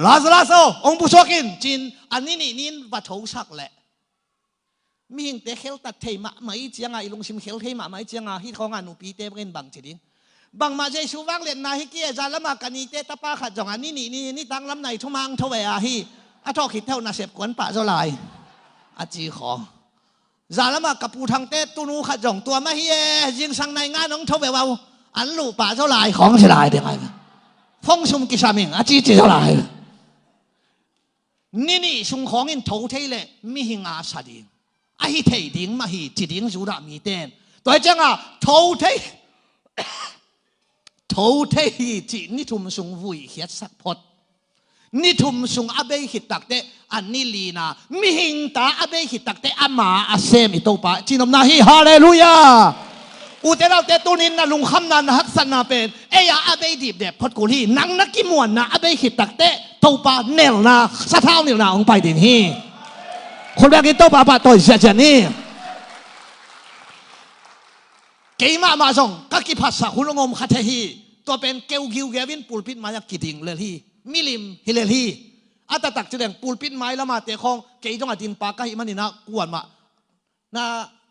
ลาซาโซองปุชกินจินอันนี้นี่วัดโถสักแหละมีหิงเตะเขลตัดเทมะไม่เจียงไอลงชิมเขลเทมะไม่เจียงฮิตของงานอุปีเตะเป็นบางจีดิงบางมาเจชูวังเลียนนาฮิเกียจาละมากันนี่เตะตะปาขัดจงอันนี้นี่ตั้งลำในทุ่มังทวีอาฮีอาทอขิดเท่านาเสพกวนป่าเจ้าลายอาจีขอจาละมากับปูทางเตะตุนูขัดจงตัวมาฮียิงสังในงานน้องทวีวาวอันลูป่าเจ้าลายของเจ้าลายเดี๋ยวไงฟงชุมกิสามิงอาจีเจ้าลายนี่ส่งของอินทเทเลมีหิงอาสดิงอาฮิเทดิงมาฮิจิดิงจูระมีเต้นตัวจังทเทจินี่ทุ่มส่งวุ่ยเขียดสักพดนี่ทุ่มส่งอาเบหิตักเตอันนี้ลีนามีหิงตาอาเบหิตักเตอามาอาเซมิโตปะจินอมนาฮิฮาเลลูยาอุเตเราเตตุนินนะลุงคำนันฮักษณาเป็นเอยาอาเบดิบเด็บพดกุลีนังนักกิมวนนะอาเบหิตักเตตัวปาเนลนาสะเท้าเนลนาองไปดินฮีคนแรกที่ตัวปาตัวเสียเจนี่เกี่ยมาส่งกักกิภาษาคุณงมขัดฮีตัวเป็นเกลกิวเกวินปูลปิดมาจากกิดิงเลยฮีมิลิมฮิเลฮีอาตาตักจะแดงปูลปิดไม้ละมาเตะคองเกี่ยจงอดินปากกะฮิมันนี่นะกวนมานะ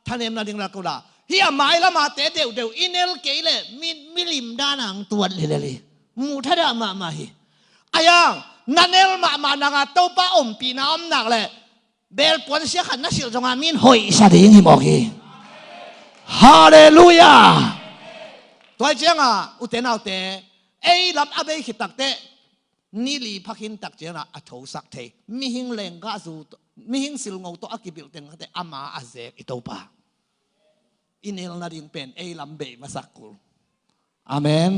ท่านเอ็มนาดิงละกุลาเฮียไม้ละมาเตะเดียวอินเอลเกยเลยมิลิมด้านังตัวเลยมูทัดมาฮีอายังนั่นเอลมานังตัวป้าอมปีน้ำหนักเลยเบลปวนเสียขันนักศิลป์จงอามินหอยสะดิ้งหิมอกีฮาเลลูยาตัวเจ้าอุเทนเอาเตะเอ้ลำอาเบยขิดตักเตะนี่ลีพักินตักเจ้าอัฐสักเทมิหิงเลงกาจูมิหิงสิลงเอาตัวอักิบิลเต็งเตะอามาอาเซอิโตปาอินเอลนาดิงเป็นเอ้ลำเบยมาสักกุลอาเมน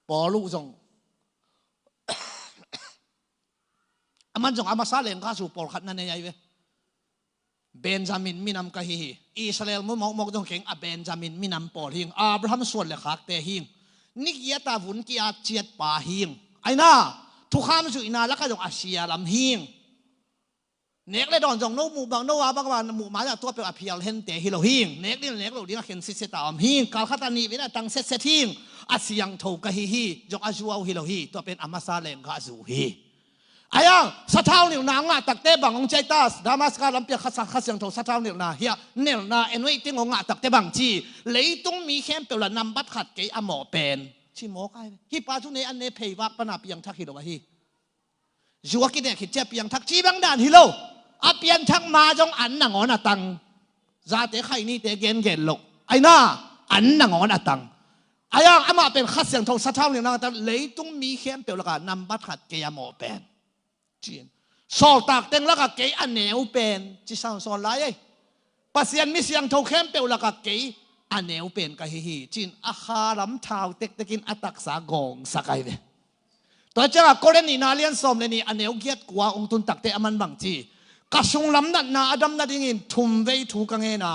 ปอลูจงมันจงอามาซาเลงข้าสู่ปอลขัดนั่นเองไงเว้เบนจามินมินำกะฮีอิสราเอลมุมองจงเข่งเบนจามินมินำปอลหิงอับราฮัมส่วนเลขักเตหิงนิกยาตาวุนกิอาเจียดป่าหิงไอ้น่าทุกข้ามสู่อินาแล้วก็จงอาเซียลำหิงเนกเลยดอนจงโนมูบางโนวาบางวันมูมาจากตัวเป็นอภิยาเห็นเตหิโลหิงเนกนี่เนกเราดีนะเห็นสิเซตามหิงกาลขัตานีวินาตังเซตหิงอาเซียงโถกะฮีจงอาจูเอาฮิโลฮีตัวเป็นอามาซาเลงข้าสู่ฮีอายังสะเท้าเหนียวนางตักเตบังองใจตาสดามัสการลำเปียขัดเสียงโถสะเท้าเหนียวนาเฮียเหนียวนาเอ็นไว้ติ้งองตักเตบังจีเลยต้องมีแค่เปล่านำบัตรขัดเกยอหมอเป็นชิโมกไอ้ฮิปาจุเนอันเนเพย์วักปนาเปียงทักฮิโลวะฮีจัวกินเนี่ยขิดเจ็บเปียงทักจีบังดานฮิโลอาเปียงทักมาจงอันนางอนตังซาเตไข่นี่เตเกนเกนโลไอ้น่าอันนางอนตังอายังอามาเป็นขัดเสียงโถสะเท้าเหนียวนางแต่เลยต้องมีแค่เปล่านำบัตรขัดเกยอหมอเป็นจีนสอลตากเต็งแล้วก็เกยอันเหนียวเป็นจีสังสอนไรปัสยันมิเสียงโทเข้มเปลแล้วก็เกยอันเหนียวเป็นก็ฮีจีนอาคาลำเท้าเต็กตะกินอัตักสากงสักไอเวตัวเจ้าก็เล่นนี่นาเลียนสมเลยนี่อันเหนียวเกียรกว่าองตุนตักเตะมันบังจีกระสุงลำนั้นนาอดัมนาดิ่งทุ่มเวทูกังเงินา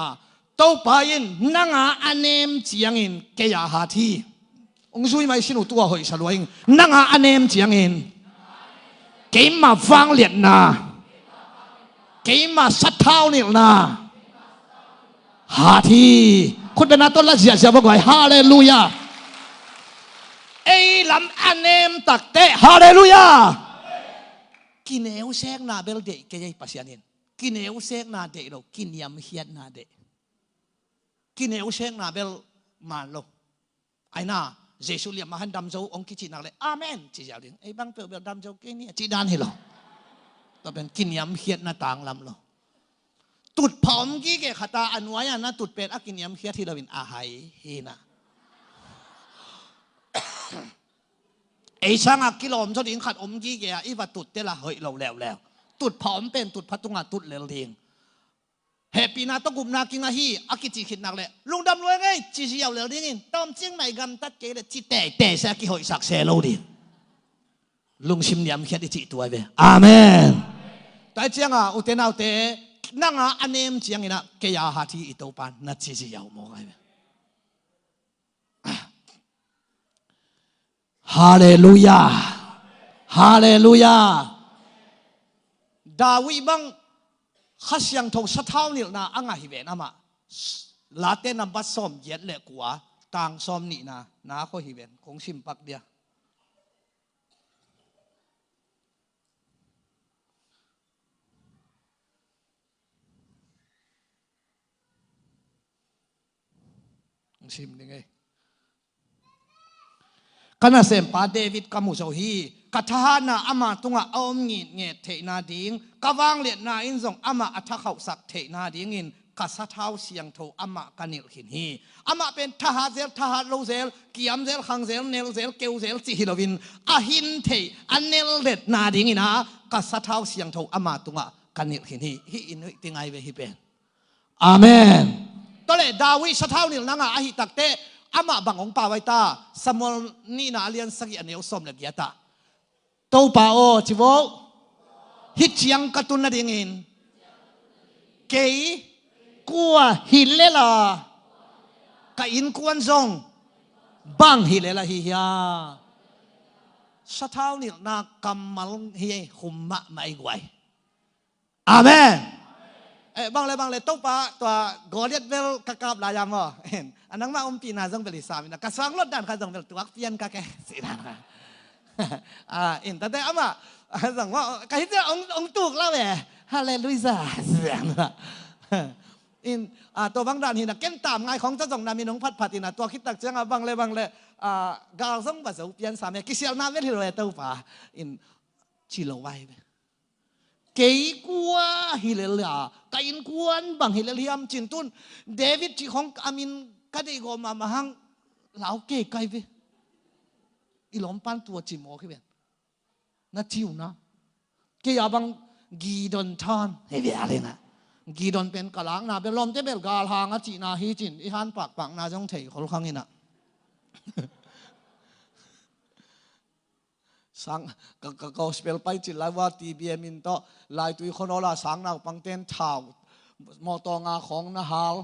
โตปายินนังอันเนมเจียงอินเกียหาทีองซุยไม่สินุตัวหอยสลวยนังอันเนมเจียงอินเกมมาฟังเลียนนา เกมาสัตเท้านี่นะหาทีคุณเป็นนักต้นละเสียบอกไว้ฮาเลลูยาไอ้ลำอันเนมตักเตะฮาเลลูยากินเอวเสกนาเบลเดเกย์ปัสยานินกินเอวเสกนาเดเรากินยำเฮียนนาเดกินเอวเสกนาเบลมาโลไอ้น่าเยซูเลียมาหันดำโจองคิจินักเลยอาเมนจีเจ้าดิไอ้บางเปลเบลดำโจกินนี่จีดานให้เราต่อเป็นกินยำเฮียนนาต่างลำเราตุดผอมกี้เกขตาอันไว้นะตุดเป็นอากินยำเฮียที่เราเป็นอาหายฮีนะไอ้ช่างอักกิโลมชดอิงขัดอมกี้เกอีว่าตุดเตละเฮ้ยเราแล้วตุดผอมเป็นตุดพัตุงาตุดเลวเลียงเฮปีนาต้องกุมนากินาฮีอากิจิขิดนักเลยลุงดำรวยไงจีเสียวเลวเลียงต้มเจียงไหนกันตัดเกลจีแต่เสียกี่หอยสักเซโลดีลุงชิมยำเฮียที่จีตัวเวอาเมนแต่เจียงอุเทนเอาเตนั่งอันเนมเจียงนะเกียหาที่อิโตปันนัดจีเสียวมองไงฮาเลลูยาฮาเลลูยาดาวิบังขัดยังทงสะเท้านี่นะอ่างหิเวนะมาลาเต้นนำบัดซ้อมเย็ดเล็กกว่าต่างซ้อมนี่นะนาเขาหิเวนคงชิมปักเดียชิมยังไงขณะเสมปาเดวิดกัมุโซฮีกัทหานาอามาตุงะอมงิดเงเทนาดิงกวางเลียนาอินซงอามาอัฐเขาสักเทนาดิงินกัสเท้าเสียงโทอามากันิลขินฮีอามาเป็นทหารเซลทหารโลเซลกิยามเซลขังเซลเนลเซลเกวเซลจิฮิโลวินอาหินเทอันเนลเล็ดนาดิงินะกัสเท้าเสียงโทอามาตุงะกันิลขินฮีฮีอินวิติงไงเวฮิเป็นอาเมนตอนแรกดาวิสเท้านิลนังอาหิตักเตอามาบังองปาไว้ตาสมอลนี่นาเลียนสักอย่างเดียวสมเล็กยาตาโตปาโอจิโวฮิตยังกตุนนาดิงินเกยกัวฮิเลล่ะกอินกวนซงบังฮิเลล่ะฮิยาสะเท้านี่นากำมัลฮิหุมมะไม่ไหวอาเมนบางเลยโตปาตัวกอเลียดเวลกะกาบลายามอเห็นอันนั้นมาปีนาซงเบลิสามินะกะสวางรถดันกะซงเบลตัวเปลี่ยนกะแกสินะอินแต่อามาสั่งว่ากะฮิตองตุกแล้วแหละฮาเลลูยาเสียงนะอินตัวบางด้านหินะเก้นตามไงของเจ้าจงนามีน้องพัดผัดอินะตัวคิดตักเจ้าบางเลยกาลซงภาษาเปลี่ยนสามกิเซียลนาเวทิโรเอตัวป่าอินชิโลไวเกยกัวฮิเลลากอินกวนบังฮิเลเลียมจินตุนเดวิดที่ของอามินก็ได้กมาหังเหล่าเกยไกเวอีหลอมปันตัวจิโมขึ้นเป็นน่าทิวนะเกี่ยบังกีดอนทอนเฮ้ยอะไรนะกีดอนเป็นกะลังนะเป็นลมเตเบลกาลหางจีนาฮีจินอีฮันปากปังนาจงเถยคนข้างนี้นะสังก็สเปลไปจิตไลว่าทีบีเอ็มอินโตไลตุยคนอลาสังนาปังเต้นเท้ามอตองาของนาฮัล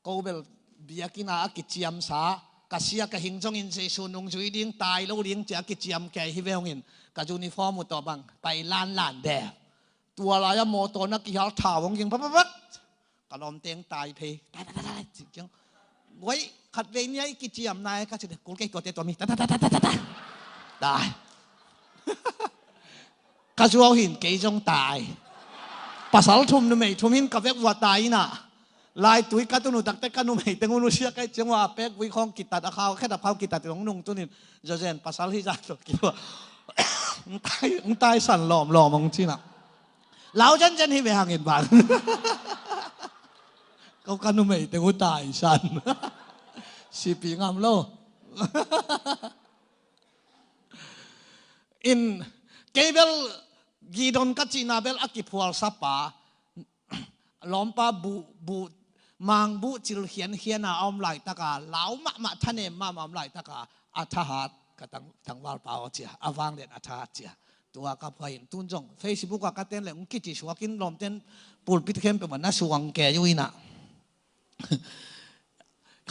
ก็เบลเบียกินากิจยมสากะเสียกะหิงจงอินเซซุนงจุยดิ้งตายแล้วดิ้งจะกิจยมแก่ฮิเวลงินกะยูนิฟอร์มต่อบังไปล้านแดดตัวลายโมโตนักกิฮาท้าวงยิงปั๊บกะลอมเตียงตายเพตายจริงๆไว้ขัดเวนี้กิจยมนายก็จะกูเกยกดเตตัวมีตายกะชัวหินเกยจงตายภาษาทุ่มนุ่มไม่ทุ่มหินกับเวกวัวตายน่ะลายตุยกัตุนุตักเตกันุไม่เตงูนุเชียกันจังว่าเป็กวิคองกิตัดอาคาวแค่ดับเผากิตัดของนุ่งตัวนี้จะเจนภาษาที่จะสกิว่าตายสั่นหลอมมองที่น่ะเราจันที่ไปหางเห็นบ้างเขากันุไม่เตงูตายสั่นสิปีงามโลอินเกเบลกีดอนกัจินาเบลอากิพัวสัปปะล้อมปาบูมังบุจิลเขียนเอาไหลตะกาเหลามะท่านเอ็มมาไหลตะกาอัฐหัดกตังทางวาลปาวเจียอวังเดนอัฐหัดเจียตัวกับพยินตุนจงเฟซบุ๊กก็เต้นเลยอุ้งกิจิชัวกินลมเต้นปูลปิดเข้มเป็นวันน่าสวงแก่ยุยนะ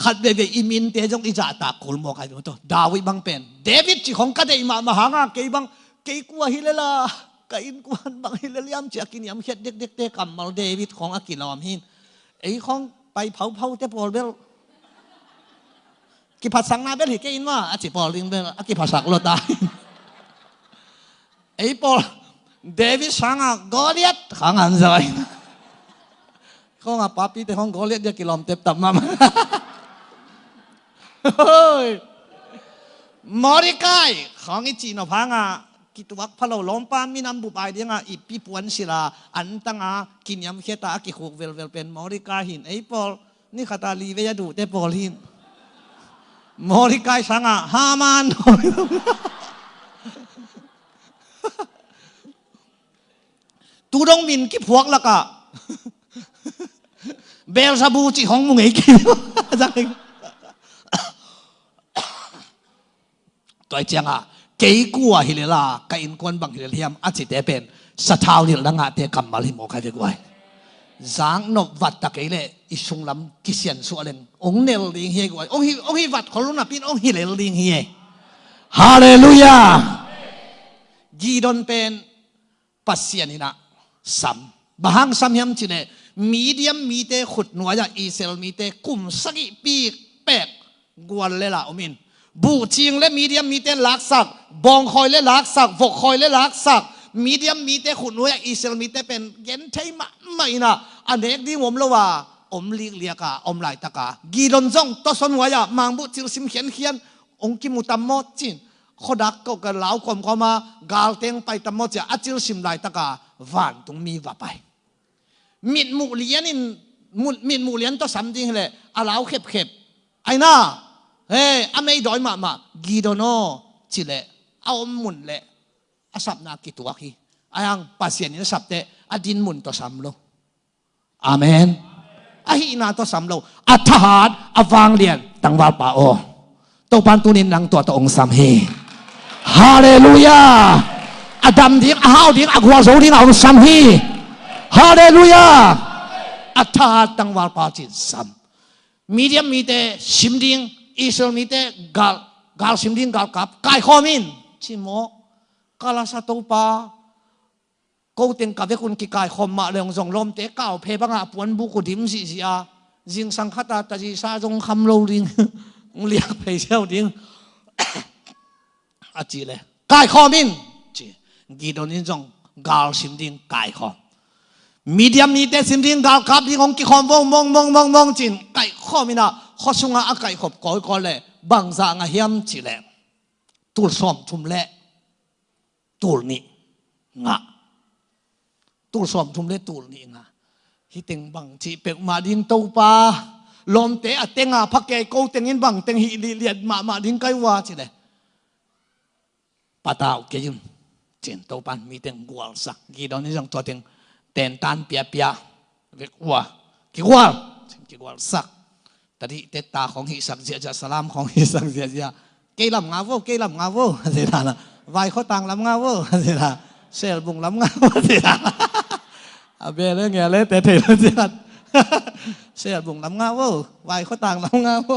ขัดเบบีอิมินเตจงอิจาตาคุลโมกายเป็นตัวดาวิบังเป็นเดวิดจีของกัดอิมาหางาเกยบังเกยกัวฮิเลล่า ก็อินกวนบางฮิลเลียมจะกินยำเข็ดเด็กๆกับมาเดวิดของอากิลอมหินไอ้ของไปเผาเตปอลเบลกิพัดสังนาเบลเฮกินว่าอาจิปอลลิงเบลอากิพัดสักโลตาไอ้ปอลเดวิดสังกอเลียตขังอันใจของป้าปีแต่ของกอเลียตจะกิลอมเต็บตับมามอริกายของอิจิโนพังกิตวักพะโลล้อมปามีน้ำบุปผาเดียงอีปีปวนศิลาอันตั้งกินยำเขตากิขูกเวลเป็นมอริกาหินไอ้ปอลนี่ขตาลีเวียดูแต่ปอลหินมอริกายสังฮามานตูดงมินกิพวกละกะเบลซาบูจิของมุงไอ้กินจังตัวเจียงเกี่ยกัวฮิเลล่ากับอินควนบังฮิเลเฮียมอาจจะเป็นสถาวนิลลังอาเตกัมมาลิโมใครจะกวยจางนบวัดตะเกยเลอิสุงลำกิเซียนส่วนเลงองเนลลิงเฮกวยองฮิวัดคนรู้นะพินองฮิเลลิงเฮฮาเลลูยากีดอนเป็นปัสเซียนินะสัมบางสัมยามจีเนมีเดียมมีเตขุดหน่วยอิสราเอลมีเตกุมสกิปีกเป็กกวนเลล่าอมินบูจิงและมีเดียมมีเตลักษักบองคอยและลักษักวกคอยและลักษักมีเดียมมีเตขุนหน่วยอิสราเอลมีเตเป็นเย็นไทยไม่นะอันเด็กที่ผมรู้ว่าอมลีกเลียกาอมไหลตะกากีดอนจงตัวสนวยมังบุจิลซิมเขียนองกิมุตัมโมจินขดักก็กระเหลาความเข้ามากาลเตงไปตัมโมจะอัจิลซิมไหลตะกาวันตรงมีว่าไปมิดมูเลียนินมิดมูเลียนตัวสำจริงเลยอาเหลาเข็บไอ้น่าเฮ้อเมย์ดอยมากีโดโนจิเลเอามุนเลอาสับนากิตัวขี้อายังปัสเซียนิสับเตอดินมุนตัวสำโลอาเมนอาหินาตัวสำโลอัฐหารอฟังเลียนตังวาปาโอตัวปันตุนินนังตัวตองสัมเฮฮาเลลูยาอดัมดิ้งฮาวดิ้งอักวาโซดิ้งเอาสัมเฮฮาเลลูยาอัฐหารตังวาปาจิตสัมมีเดียมมีเตชิมดิ้งอิสราเอลมีแต่กาลสิมดินกาลกับกายข้อมินชิโมกาลาสตูปากูเต็งกับเด็กคนกิกายข้อมาเรื่องจงลมเตะก้าวเพบังอาปวนบุกุดิมสิสิอาจิงสังขตาตาจิซาจงคำโลดิงเรียกเพเชลดิงอาจีเลยกายข้อมินจีกีโดนินจงกาลสิมดินกายข้อมีเดียมมีแต่สิมดินกาลกับที่ของกิคอมมองจินกายข้อมินะข้อสุงอาไก่ขบก้อยก้อนเลยบางจางเฮียมจีเล่ตูลซ้อมทุ่มเล่ตูลนี่งะตูลซ้อมทุ่มเล่ตูลนี่งะฮิเต็งบางจีเป็กมาดินตูปาลมเตะเต็งพักแกกูเต็งอินบางเต็งฮิเลียดมาดินไกว่าจีเล่ปะตาวเกยุนเจนตูปันมีเต็งกัวสักกีดอนนี่จังตัวเต็งเต็นตันเปียเวกว่ากีกัวสักแต่ที่เตตาของฮิสักเจียจะสลามของฮิสักเจียเกลำงาโวเสิท่านะไว้เขาตังลำงาโวสิท่าเซลบุงลำงาโวสิท่าอาเบลเงี้ยเลยแต่เถิดเจียเซลบุงลำงาโวไว้เขาตังลำงาโว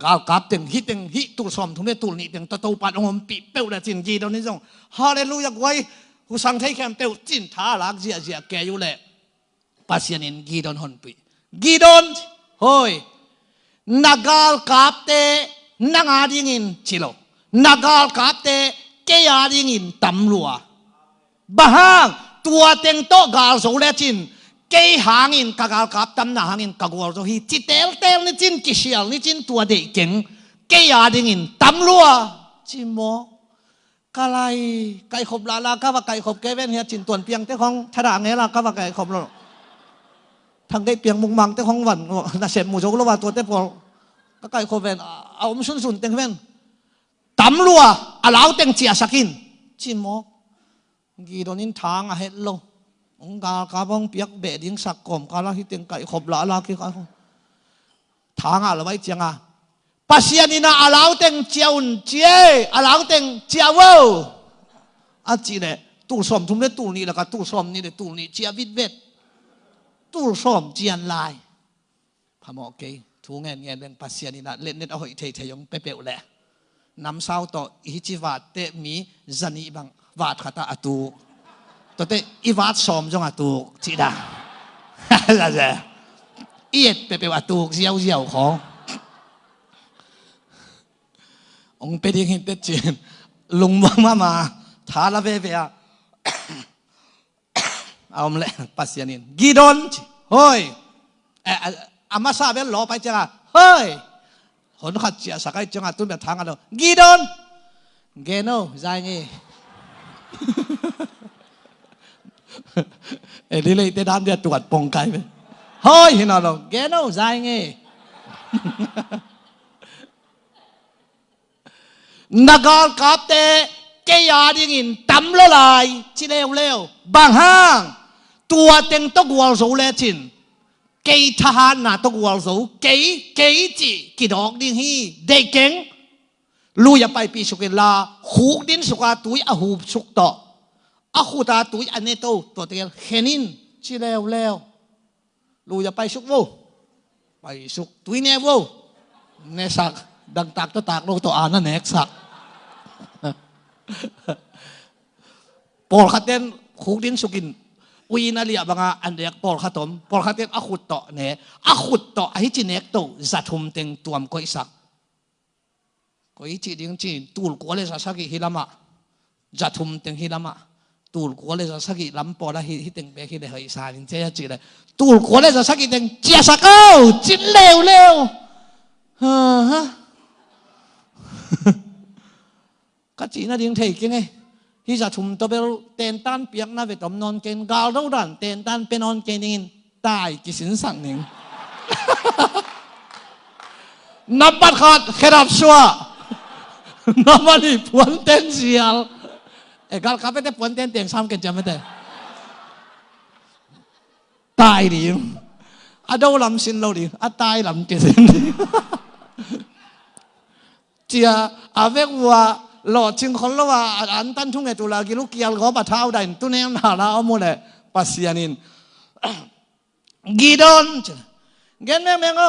กาวกับเต็งฮิตุลสอมทุ่มเนตุลนี่เต็งตะตูปัดองค์ปีเป้าละจินกีตอนนี้จงฮาเลลูยาไว้หูสังเทแคมเป้าจินท่าลักเจียแกอยู่แหละปัสยานินกีดอนฮอนปีกีดอนโฮ้ยนักการกับเตนังอาดิงินชิโลนักการกับเตเกียดิงินตำรัวบ้างตัวเต็งโตกาลโซเลจินเกียหางินกาลกับตำนาหางินกากวอลโซฮีจิเตลนี่จินกิเชียลนี่จินตัวเด็กเก่งเกียดิงินตำรัวจิโมกะไรไก่ขบลาก็ว่าไก่ขบเกเวนเฮียจินตวนเปียงแต่ของถดาเงี้ยละก็ว่าไก่ขบโลทางได้เปียงมุงมังแต่ของวันน่าเสพหมูโจกละว่าตัวเตปอลก็ไก่โคเวนเอาไม่สุนเต็งเวนตำรัวอาลาวเต็งเจียสักินจิโมกีโดนินทางเฮดโลองกาคาบองเปียกเบดิ้งสักกลมกาลาฮิเต็งไก่ขบลาคิกาทางอะไรไว้เจียงปัสยานินาอาลาวเต็งเจียวเจียอาลาวเต็งเจียวอาจีเนตู้สมทุ่มเนตู้นี้แล้วก็ตู้สมนี่เนตู้นี้เจียวิดเวดตู้ซ้อมเจียนลายพะหมอเกยทูเงินเรื่องปัสยานินาเล่นเน็ตเอาหอยเทยงเปเปอแหละ น้ำเศร้าต่ออิจิวาเตมีจันีบังวาดขัตอาตูตัวเตอีวาดสอมจงอาตูจีดาอะไรเจ้เอียดเปอาตูเจียวขององเป็นยังเห็นเตจีนลุงมาทาละเวะเอามาเลยปัสยานินกีดอนเฮ้ยอามาซาเบลล้อไปจังอ่ะเฮ้ยคนขัดเจียสักไอ้จังอ่ะตุ้มแบบทางกันเลยกีดอนเกโน่ใจงี้นี่เลยแต่ด้านเดียตรวจปงไก่ไปเฮ้ยเห็นหรอเกโน่ใจงี้นักการกับเตะเกียร์ดิ่งตำละลายชิเร็วบางห้างตัวเต็งตะกวลสูเลชินเกยทหารน่ะตะกวลสูเกยจีกิดอกดิ่งฮีเด็กเก่งลุยไปปีสุกิลาหูดินสุกาตุยอาหูสุกต่ออาหูตาตุยอันนี้ตัวเตียเฮนินชิเร็วลุยไปสุกโวไปสุกตุยเนวเนสักดังตากตากโลตัวอ่านนั่นเนกสักปอลขัดเต้นขุกดินสุกินวีนาเลียบังอันเดียกปอลขัดตมปอลขัดเต้นอาขุดต่อเนี่ยอาขุดต่อไอ้จีเนกโตจัดทุมเต็งตัวมก้อยสักก้อยจีดิ้งจีตูลกัวเลสสักฮิลามะจัดทุมเต็งฮิลามะตูลกัวเลสสักลำปอละฮิเต็งเบคิเลหอยสาลินเจียจีเลยตูลกัวเลสสักเต็งเจียสักเอาจีเร็วฮะก็จีน่าดิ้งเทกินไงที่จะชุมตัวเบลเตนตันเปียกน่าไปตอมนอนเกนกาลเราดันเตนตันเป็นนอนเกนินตายกิสินสังหนึ่งนับบัตรขาดแค่รับชัวนับบัตรผวนเต้นเสียลกาลขับไปแต่ผวนเต้นเตียงซ้ำกันจะไม่ได้ตายดิอาดูลำสินเราดิอาตายลำกิสินเจียอาเวกว่าหลอดชิงคนละว่าอันตันทุ่งไอตุลากิลุกยาลก็บะเท้าได้ตัวนี้น่าละเอาหมดเลยปัสยานินกีดอนเกนแมงโอ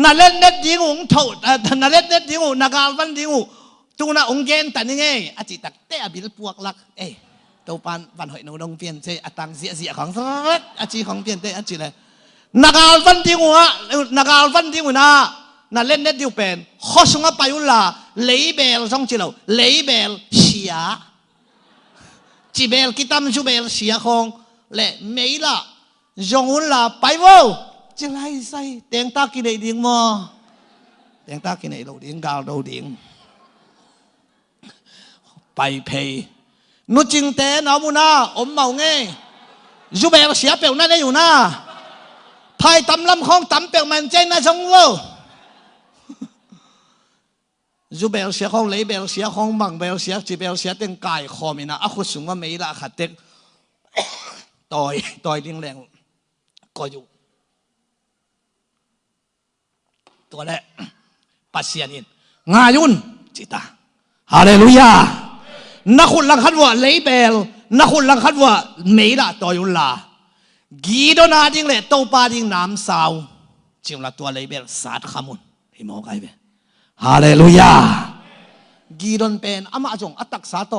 นาเล่นเด็ดยิงอุงเท่านาเล่นเด็ดยิงอุงนากาลวันยิงอุตัวน่ะองเกนแต่นี่ไงอาจิตักเตะบิลปวกลักตัวปานวันหอยนูดงเปลี่ยนเจอตังเสียของสักอาจิของเปลี่ยนเตะอาจิเลยนากาลวันยิงอุนากาลวันยิงอุนะน่าเล่นเน็ตดิวเป็นข้อสงไปอุลาเลเบลส่งจิโลเลเบลเสียจิเบลกิตามจูเบลเสียของเละไม่ละจงอุลาไปwoจะไล่ใส่เตียงตากินไอดิ่งมั้งเตียงตากินไอเราดิ่งกาเราดิ่งไปเพย์นุจิงเตนเอามุนาอมเมาไงจูเบลเสียเปล่านั่นได้อยู่นะพายตำลำของตำเปล่ามันเจนนะจงwoจูเบลเสียของเลเบลเสียของบังเบลเสียจีเบลเสียเต็งกายคอมินะอาคุสุงว่าไม่ละขัดเต็งต่อยดิ้งแรงก็อยู่ตัวแรกปัสยานินงายุนจิตาฮาเลลูยานักขุดลังคัดว่าเลเบลนักขุดลังคัดว่าไม่ละต่อยุนลากีโดนาดิ้งเลยโตปาดิ้งน้ำสาวจิงละตัวเลเบลสาดขมุนให้มองไกลไปฮาเลลูยากีดอนเป็นอามาจงอัตักษาโต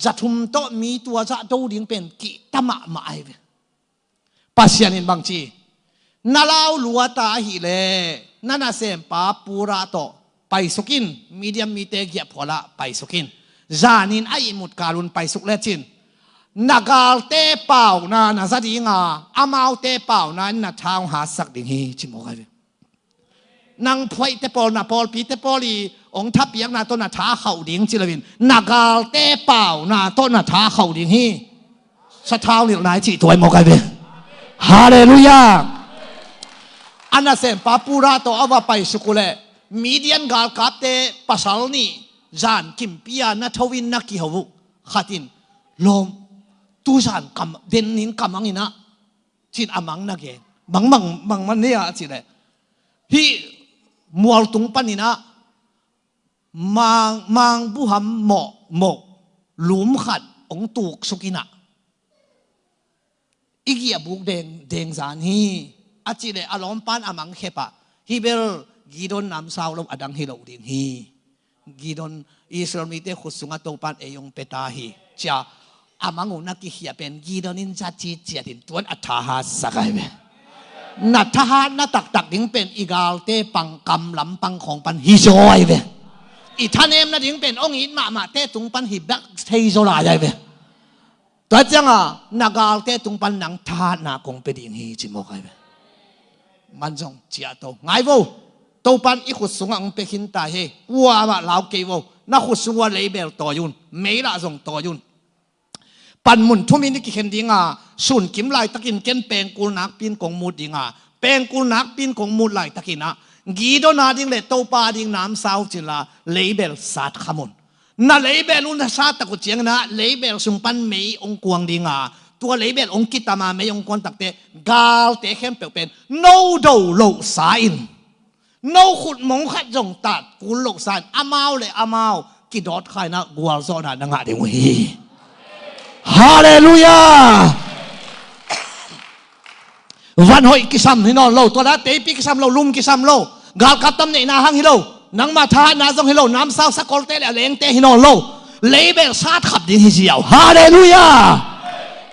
จัตุมโตมีตัวจะดูดิ้งเป็นกิตมะมาไอเวปัสยานินบางทีนาลาวลัวตาหิเลนานาเซมปาปูระโตไปสุกินมีเดียมมีเตเกียพอละไปสุกินจานินไอมุดการุนไปสุกเลจินนากาลเตเป่านานาซาดิงาอามาวเตเป่านั้นนาทาวหาสักดิ่งฮีจิมโอไกเวนางพวยเตปอลนาปอลปีเตปอลีองทับยังนาต้นนาท้าเข่าดิ่งจิลวินนากาลเตเป่านาต้นนาท้าเข่าดิ่งฮีสะท้าวเหลียวไหนจีถวยโมกันเวฮาเลลูยาอันนั้นเซมปาปูราโตเอาว่าไปสุกุเลมีเดียนกาลกับเตปัสสาวนีจานกิมพิยานาทวินนักกิฮวุขัดินลมตูจานกำเดนนินกำมังอินะจินอามังนักเกนบังมันเนี่ยจิเลพี่มัวตุงปันนี่นะมังบุหัมหมกหลุมขัดองตูกสุกินะอีกอย่างบุกเดงสานฮีอาจิเลอารมณ์ปันอามังเขปะฮีเบล กีดอนน้ำสาวลมอดังฮิโลดิงฮีกีดอนอิสราเอลมีเตขุดสุงตัวปันเอยงเปตาฮีจ้าอามังอุนักกิเฮียเป็นกีดอนินจัดจีเจียดินตัวอัฐาหาสักไอเวนัทหานัตักตักดิ้งเป็นอีกาลเตปังกำลำปังของปันฮิโซไอเวอีท่านเอ็มนัดดิ้งเป็นองค์อินมาเตตุงปันฮิบักเทโซลาไอเวตัวจังอ่ะนักาลเตตุงปันนังทานาคงเป็นดิ้งฮีจิโมไอเวมันจงเจียโตไงโวตัวปันอีขุดสุงอังเป็ขินตาเฮว่ามาลาวเกวนักขุดสุงว่าเลเบลต่อยุนไม่ละจงต่อยุนปันมุนทุ่มินิกิเข็นดิงาสุนกิมไหลตะกินเกนเปงกูนักปีนกงมูดดิงาเปงกูนักปีนกงมูดไหลตะกินะกีโดนาดิงเลตัวปาดิงน้ำสาวจิลาเลเบลสัตขมุนน่าเลเบลอุนสัตตะกุเจียงนะเลเบลสุงปันไม่องกวงดิงาตัวเลเบลองกิตามาไม่องกวนตักเตกาลเตเข้มเปลเป็นโนโดโลสาอินโนขุดมงขัดจงตัดกูโลสานอามาวเลยอามาวกิดอดใครนะกัวซอนานังหะเดวีฮาเลลูยาวันหอยกิซัมฮิโนโลตัวละเตปีกิซัมโลลุมกิซัมโลกาลกัตตัมเนนาหังฮิโลนังมาทานาจงฮิโลน้ำสาวสกอลเตเลเลงเตฮิโนโลเลเบลซาดขับดินฮิจิเอาฮาเลลูยา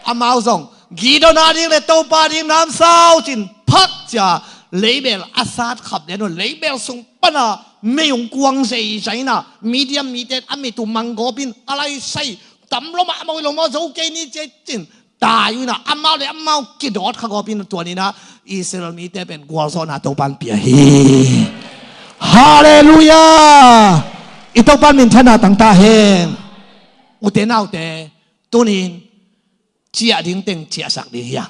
อามาวจงกีโดนาดิงเลโตปาดิงน้ำสาวจินพักจ่าเลเบลอาซาดขับเดนเลเบลส่งปนาไม่ยงกวงใส่ใจนะมีเดียมมีเด็ดอเมตุมังโกบินอะไรใส่ตำลงมาเอาลงมาโจเกนี่เจจินตายอยู่นะอามาเลยอามากิดอดข้าก็เป็นตัวนี้นะอิสราเอลมีแต่เป็นกัวซอนาตัวปันเปียฮีฮาเลลูยาอีตัวปันมินธนาตั้งตาเฮงอุเทนาอุเตตัวนี้เจียดิ้งเต็งเจียสักดีเฮีย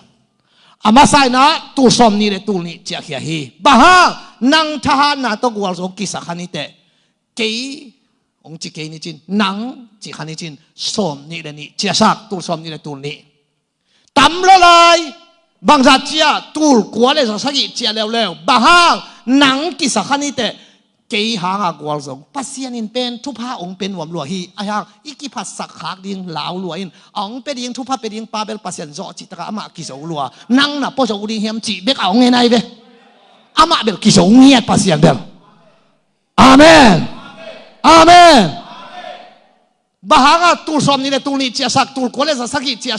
อามาใส่นะตัวสมนี่เลยตัวนี้เจียเฮียฮีบ้านังทหารนะตัวกัวซอกิสักขันนี่เตเกยองค์จีเกนี่จินนังจีขันนี่จินสมนี่เลยนี่เจียสักตัวสมนี่เลยตัวนี้ตำละลายบางจัดเจียตัวกัวเลยสักกี่เจียเร็วบ้านังกิสักขันนี่เตเกยหางกัวซองปัสยานินเป็นทุพาองค์เป็นหวมหลวฮีไอ้ห่างอีกิพัสสักขากดิ่งลาวหลวอินองค์เป็นดิ่งทุพาเป็นดิ่งปาเบลปัสยันโจจิตกะอามากิโซหลวนังน่ะพอจะอุดิเฮียมจีเบกเอาไงนายเบอามาเบลกิโซเงียดปัสยันเบลอาเมนอาเมนบ้างอ่ะตัวสมนี่เลยตัวนี้เจียสักตัวคนเลยสักกี่เจีย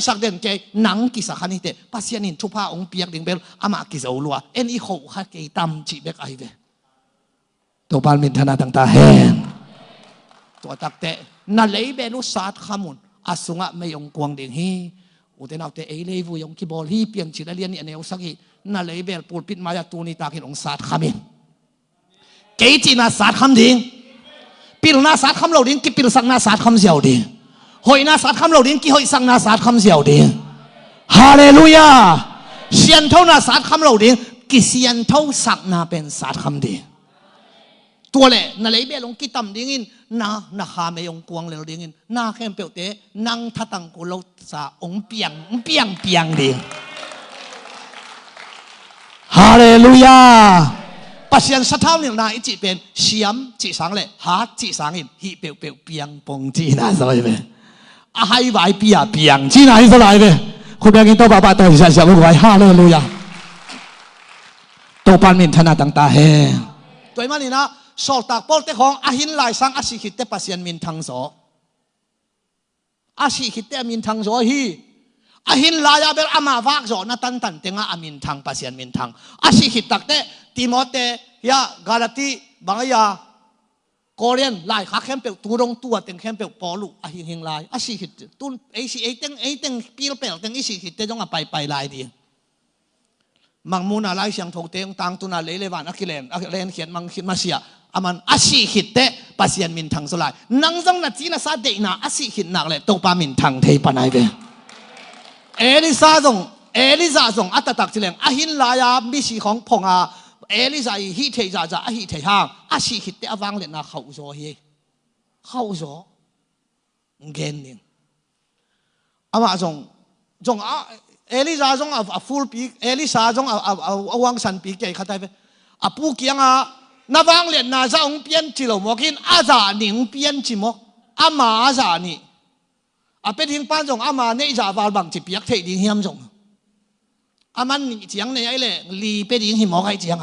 สักเด่นเกยนังกิสักขันนี่เตปัสยานินทุพาองค์เปียกดิ่งเบลอามากิโซหลวเอ็นอีโขฮักเกยตั้มจีเบกไอเบตัวปานมินธนาต่างตาแห้งตัวตักเตะนั่นเลยเบลุสาดขมุนอาสุงะไม่ยงกวงเด้งฮีอุเทนเอาเตะเอเลวูยงกิบอลฮีเปียงจิตเลียนนี่อันเอวสักฮีนั่นเลยเบลปูดปิดมายาตูนี่ตากินองสาดขมินเกยจีน่าสาดขมดิ่งปิลน่าสาดขมเหล่าดิ่งกิปิลสังน่าสาดขมเสียวดิ่งหอยน่าสาดขมเหล่าดิ่งกิหอยสังน่าสาดขมเสียวดิ่งฮาเลลูยาเสียนเท่าน่าสาดขมเหล่าดิ่งกิเสียนเท่าสักน่าเป็นสาดขมดิ่งตัวเลยนั่นเลยเบลงกิตำดิ่งินนาหาไม่ยงกวงเลยดิ่งินนาเข้มเปียวเตะนั่งทัตังกุโลสาองเปียงดิ่งฮาเลลูยาปัสยันสัทธาเนี่ยนาอิจิเป็นเสียมจีสังเลยหาจีสังอินฮิเปียวเปียงปงจีน่าสบายไหมอาให้ไว้เปียงจีน่าสบายไหมคุณแบงกินตัวบ้าตัวหิสัยลูกไว้ฮาเลลูยาตัวปานมินธนาต่างตาเฮตัวมันนี่นะสอดตากปอลเตของอาหินลายสังอาศิขิตเตปัสยันมินทังโสอาศิขิตเตมินทังโสฮีอาหินลายาเบลอามาวักโสนัตันเตงอามินทังปัสยันมินทังอาศิขิตตักเตติโมเตยากาลาติบางยาโกเรียนลายขาเข้มเปลตัวรงตัวเต็งเข้มเปลปอลุอาหินลายอาศิขิตตุนเต็งปีลเปลเต็งอาศิขิตเตจงไปลายดีมังมูนาลายเสียงทงเตงตังตุนาเลวานอักเลนเขียนมังคิดมาเสียอามันอาศิขิตเตปัสยันมินทังสลายนังจังนัดจีน่าซาเดน่าอาศิขิตนักเลยตัวปามินทังเทปนายเบเอลิซาจงอัตตักจิเลงอาหินลายามิสีของพงอาเอลิซาฮิเทจาอาฮิเทห่างอาศิขิตเตอวังเลยนะเข้าโซเฮเข้าโซเกนนิงอามาจงเอลิซาจงฟูลปีเอลิซาจงวังสันปีเกยขัดไปปูเกียงนาวังเลยนาจงเปลี่ยนจิโลมกินอาจานิงเปลี่ยนจิโมอามาจานี่เป็นทิ้งป้านจงอามาเนี่ยจะวาลบังจิเปียกเทดิ้งเฮียมจงอามันเจียงเนี่ยไอ้เลยลีเป็นดิ้งหิมอใครเจียง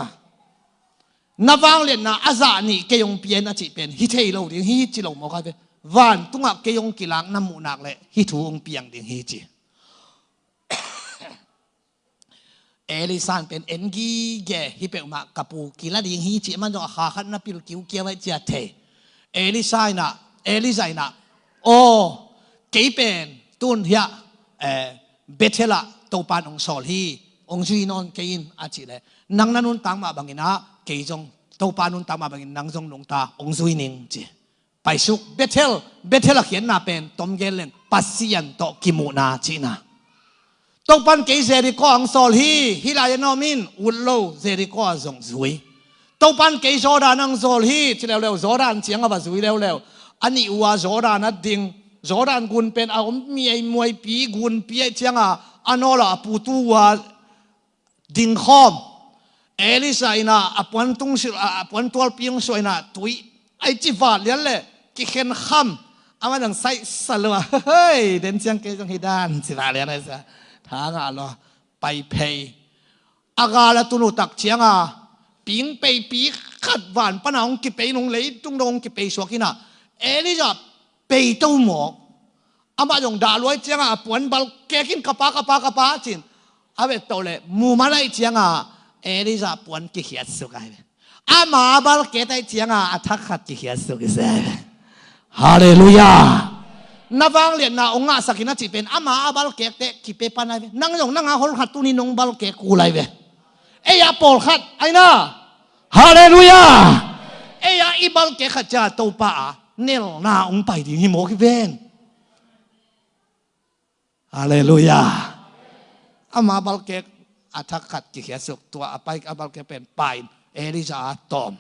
na wang len na aza ni ke yong pian a chi pen hi thei lo ding hi chi lo mo ka ve van tunga ke yong kilang na mu nak le hi thu ong piang ding hi chi Elisan pen engi ge hi pe ma kapu kila ding hi chi man jo kha khat na pil kiu kia wai chia the Elisina o ke pen tun hia Bethela to pan ong sol hi ong jui non ke in a chi le nang nanun tang ma bangina ke jong to panun tang ma bangin nang jong nong ta ong jui ning chi pai su Bethel khian na pen tom gel len pasian to kimuna chi na to pan ke Jericho ang sol hi la no min ullo Jericho jong zui to pan ke Jordan ang sol hi chi lew Jordan chiang ba zui lew ani wa Jordan a ding Jordan gun pen a mi ai moi pi gun pi ai chiang a anola putu wa ding khom Elisaina apuan tung sil apuan tol piang soina tui ai chi va lian le ki khen kham ama dang sai salwa hey den chiang ke jong hidan chi la lian sa tha nga lo pai phei aga la tunu tak chiang a ping pei pi khat van panang ki pei nong lei tung dong ki pei swakina Elisa pei to mo ama jong da loi chiang a apuan bal ke kin kapa chin ave to le mu ma lai chiang a Elisa puan ki hiat sukai ama bal ke tai chiang a athak khat ki hiat sukai se hallelujah nawang lian na onga sakina chi pen ama bal ke te ki pe panai nang jong nang a hol khat tu ni nong bal ke ku lai ve e ya pol khat aina hallelujah e ya i bal ke khat cha to pa a nel na ong pai ding hi mo ki ven hallelujah ama bal ke athak khat ki khia suk tua apai abal ke pen pai Elisa tom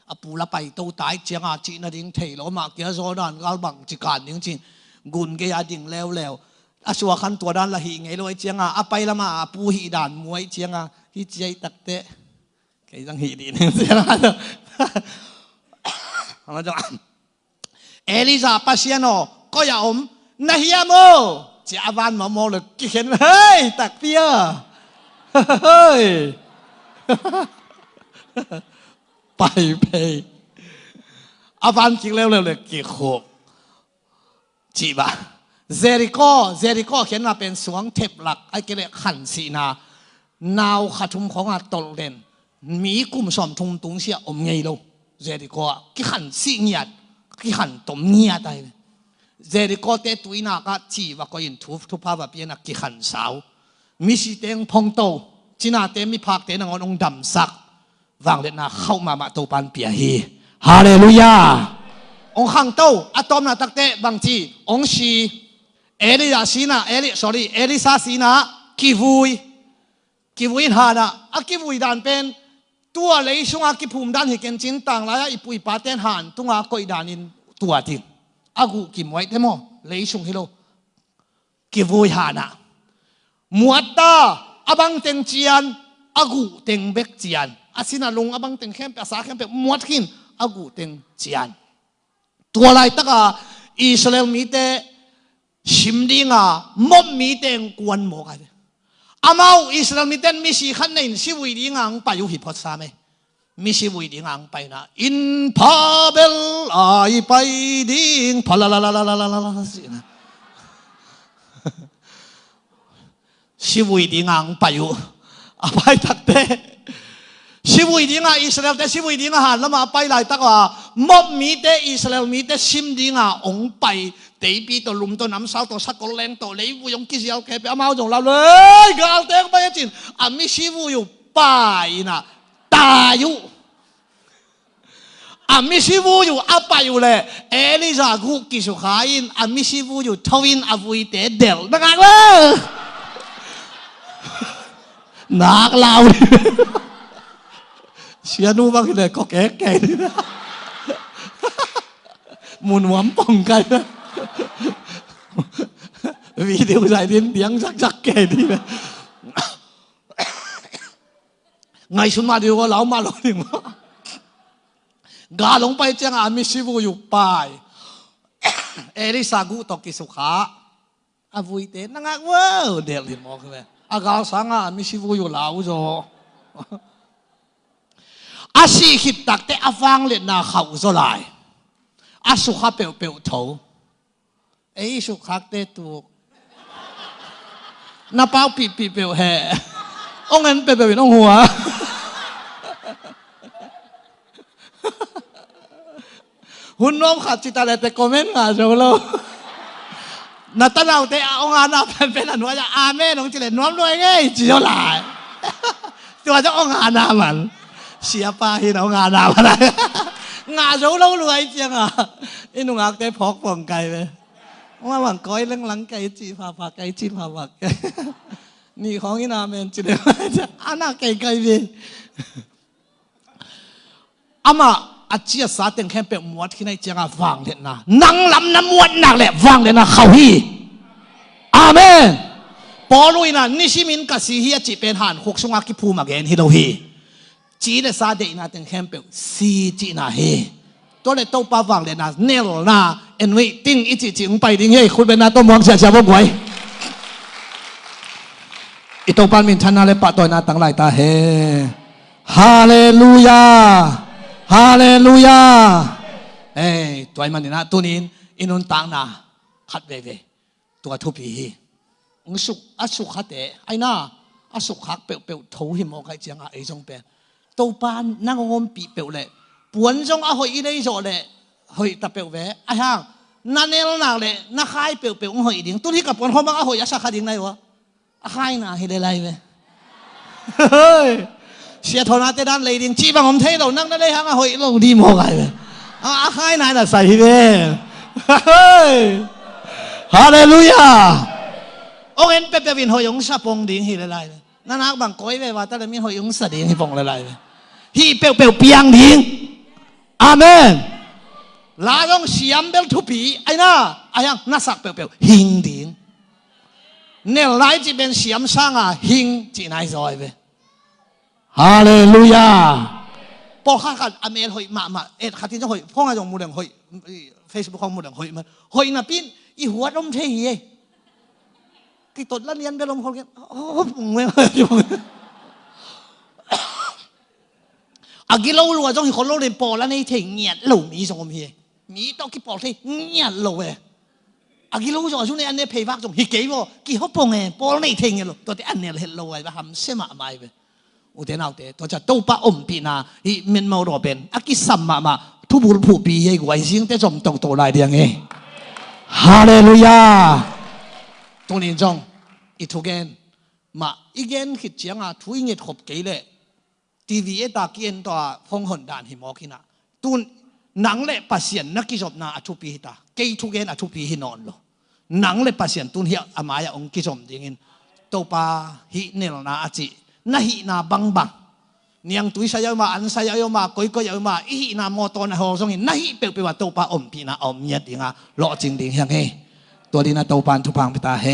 apula pai to tai chiang a chi na ding thei lo ma ke Jordan gal bang chi kan ding chin gun ke ya ding lew aswa khan tua dan la hi ngei loi chiang a apai lama pu hi dan muai chiang a hi chei tak te ke jang hi din chiang a ama jong Elisa pasiano ko ya na hiamo chi avan ma mo le ki khen hey tak pia hey pai pei avan ki lew le ki kho chi ba Jericho khian na pen suang thep lak ai ke le khan si na naw khathum khong a tol len mi kum som thum tung sia ngei lo Jericho ki khan si ngiat ki khan tom nia tai Jericho te tuina ka chi wa ko in thu pa ba pian ki khan sao mi si teng phong to china te mi phak te nang ong dam sak wang le na khau ma to pan pia hi hallelujah ong khang to atom na tak te bang chi ong si Elisa sina kivui hana akivui dan pen tua lei sunga ki phum dan hi ken chin tang la ipui pa ten han tunga koi danin tua tin agu ki moi te mo lei sung hilo kivui hana muatta abang teng chian agu teng bek chian asina lung abang teng khem pa sa khem pe muat kin agu teng chian tua lai taka Israel mi te simdinga mom mi teng kwan mo ka amau Israel mi ten mi si khan nei si wi dinga ang payu hi phot sa me mi si wi dinga ang pai na in pabel ai pai ding palalalala si wi dinga ang payu apai takte si wi dinga Israel te si wi dinga han lama pai lai takwa mom mi te Israel mi te simdinga ong pai te pi to lum to nam sao to sakol leng to lei vu yong kisial ke pe amao jong lao le gal teng pa chin ami si vu yu pai na ta yu ami si vu yu apa yu le Elisa gu kisu khain ami si vu yu thawin avui te del nang le nak lao sia nu bang le ko ke ni mun wam pong kai video dài đến tiếng rắc kể đi ngày xuân mà điều có lão mà lo đi mà gà lông bay chăng à mi sư phụ dục bài Elisa gu to kisukha à vui té năng ngạc wow đẹp liền mò cái à gà sáng à mi sư phụ dục lão rồi à สีขิดตักแต่อฟังเล็ดนาเขาโซลายอาสุขะเปียวเปียวเถาสุขะเตตุกน้าเป้าปีเปียวแห่องเงินเปียวเป็นองหัวหุ่นน้อมขัดจิตอะไรแต่คอมเมนต์งาโจโลนัตเราแต่องอานาเป็นอันว่าจะอาเมนองจิเลน้อมด้วยไงจีโจหลายตัวจะองอานามันเสียปาหินองอานามันงาโจโลรวยจังอ่ะอินุงักแต่พอกป่องไก่ไปว่าหวังก้อยหลังไก่จีพาผักไก่จีพาผักนี่ของอินาเมนจิเลจะอานาไก่ไก่ไปอามาอาเจียสาเต็งแค่เป็นมวดที่ในเจ้าฟังเด็ดนะนังลำน้ำมวดหนักแหละฟังเด็ดนะเขาฮีอาเมนปอลุยนะนิชิมินกับสีเฮียจีเป็นหันหกสงอากิพูมาเกนฮิโลฮีจีเลสาเด็กนะเต็งแค่เป็นสีจีนะเฮตัวเลตัวป้าฟังเด็ดนะเนลนะเอ็นวิติ้งอิจิจิงไปดิ้งเฮ้คุณเป็นนาตัวมองเสียเสียบ่ไหวอิตัวป้ามินทันนาเลปะตัวนาตั้งหลายตาเฮฮาเลลูยาฮาเลลูยาตัวมันนี่นะตัวนี้อินุนตังนะขัดเวตัวทุบีสุขสุขเตะไอ้น่าสุขเปียวทูหิมอใครเจียงไอ้จงเป็นตัวปานนั่งงมปีเปียวเลยปวนจงหอยได้โจเลยหอยตะเปียวเวไอ้ห่างนั่นเองนักเลยนักขายเปียวหอยดิ้งตัวนี้กับปวนเขาบ้างหอยยักษ์ขาดิ้งไหนวะขายน่ะเฮเลไลเวเสียทนาเตดันเลยดิ้งจีบังผมเทเรานั่งได้เลยฮะหอยเราดีมากเลยขายนายน่ะใส่เวฮาเลลูยาองเอ็นเปวินหอยงสะปงดิ้งเฮเลไลนั่นนักบางก้อยเวว่าแต่ละมีหอยงสะดิ้งให้ปงเลไลฮีเปียวเปียงดิ้งอาเมนลายองเสียมเบลทุปีไอ้น่าไอ้ยังน่าสักเปียวหิงดิ้งเนี่ยไลจีเป็นเสียมสร้างหิงจีนายซอยเวฮาเลลูยาพอข้ากันอเมริกามาขัดที่จะหอยพ่อไงจงมูเดงหอยเฟซบุ๊กของมูเดงหอยมันหอยน่ะปิ้นอีหัวดมเทียกี่ตดละเนียนไปลมเขาเงี้ยโอ้ปุ่งเว้ยอากิโลรัวจงคนโลเรียนปอแล้วในเทียเงียหลูมีสมเฮียมีต้องกี่ปอที่เงียหลูเว้ยอากิโลจงช่วงนี้อันนี้เพย์ฟักจงฮิเก๋บ่กี่เขาปงเองปอในเทียเงียหลูตัวที่อันนี้เห็นหลูเว้ยไปทำเสียมาไม่เว้ยอุเทนเอาเตตัวจะตู้ป้าอมปีนาฮิเมนมาโรเป็นอากิสัมมาทุบุรุษปีเฮกไว้สิ่งที่จมตกตัวลายเดียงเองฮาเลลูยาตัวนี้จงอีทุกเกนมาอีเกนคิดเจียงทุยเงียขบเกลเลยทีวีตาเกียนตัวฟงหนด่านหิมอกินะตุนหนังเล่ปัสเซียนนักกิจบนาอทุปีตาเกยทุกเกนอทุปีหินอนโลหนังเล่ปัสเซียนตุนเฮียอามายองกิจมดิ่งตัวป้าฮิเนลนาอาจินาฮินาบังเนียงตุยสายมาอันสายมาก้อยยมาอีนามอตอนหอสงอินนาฮิเปียวว่าตัวป้าอมปีนาอมเมียดิ่งลอจริงดิ่งยังไงตัวดีนาตัวปานทุพังพิตาเฮ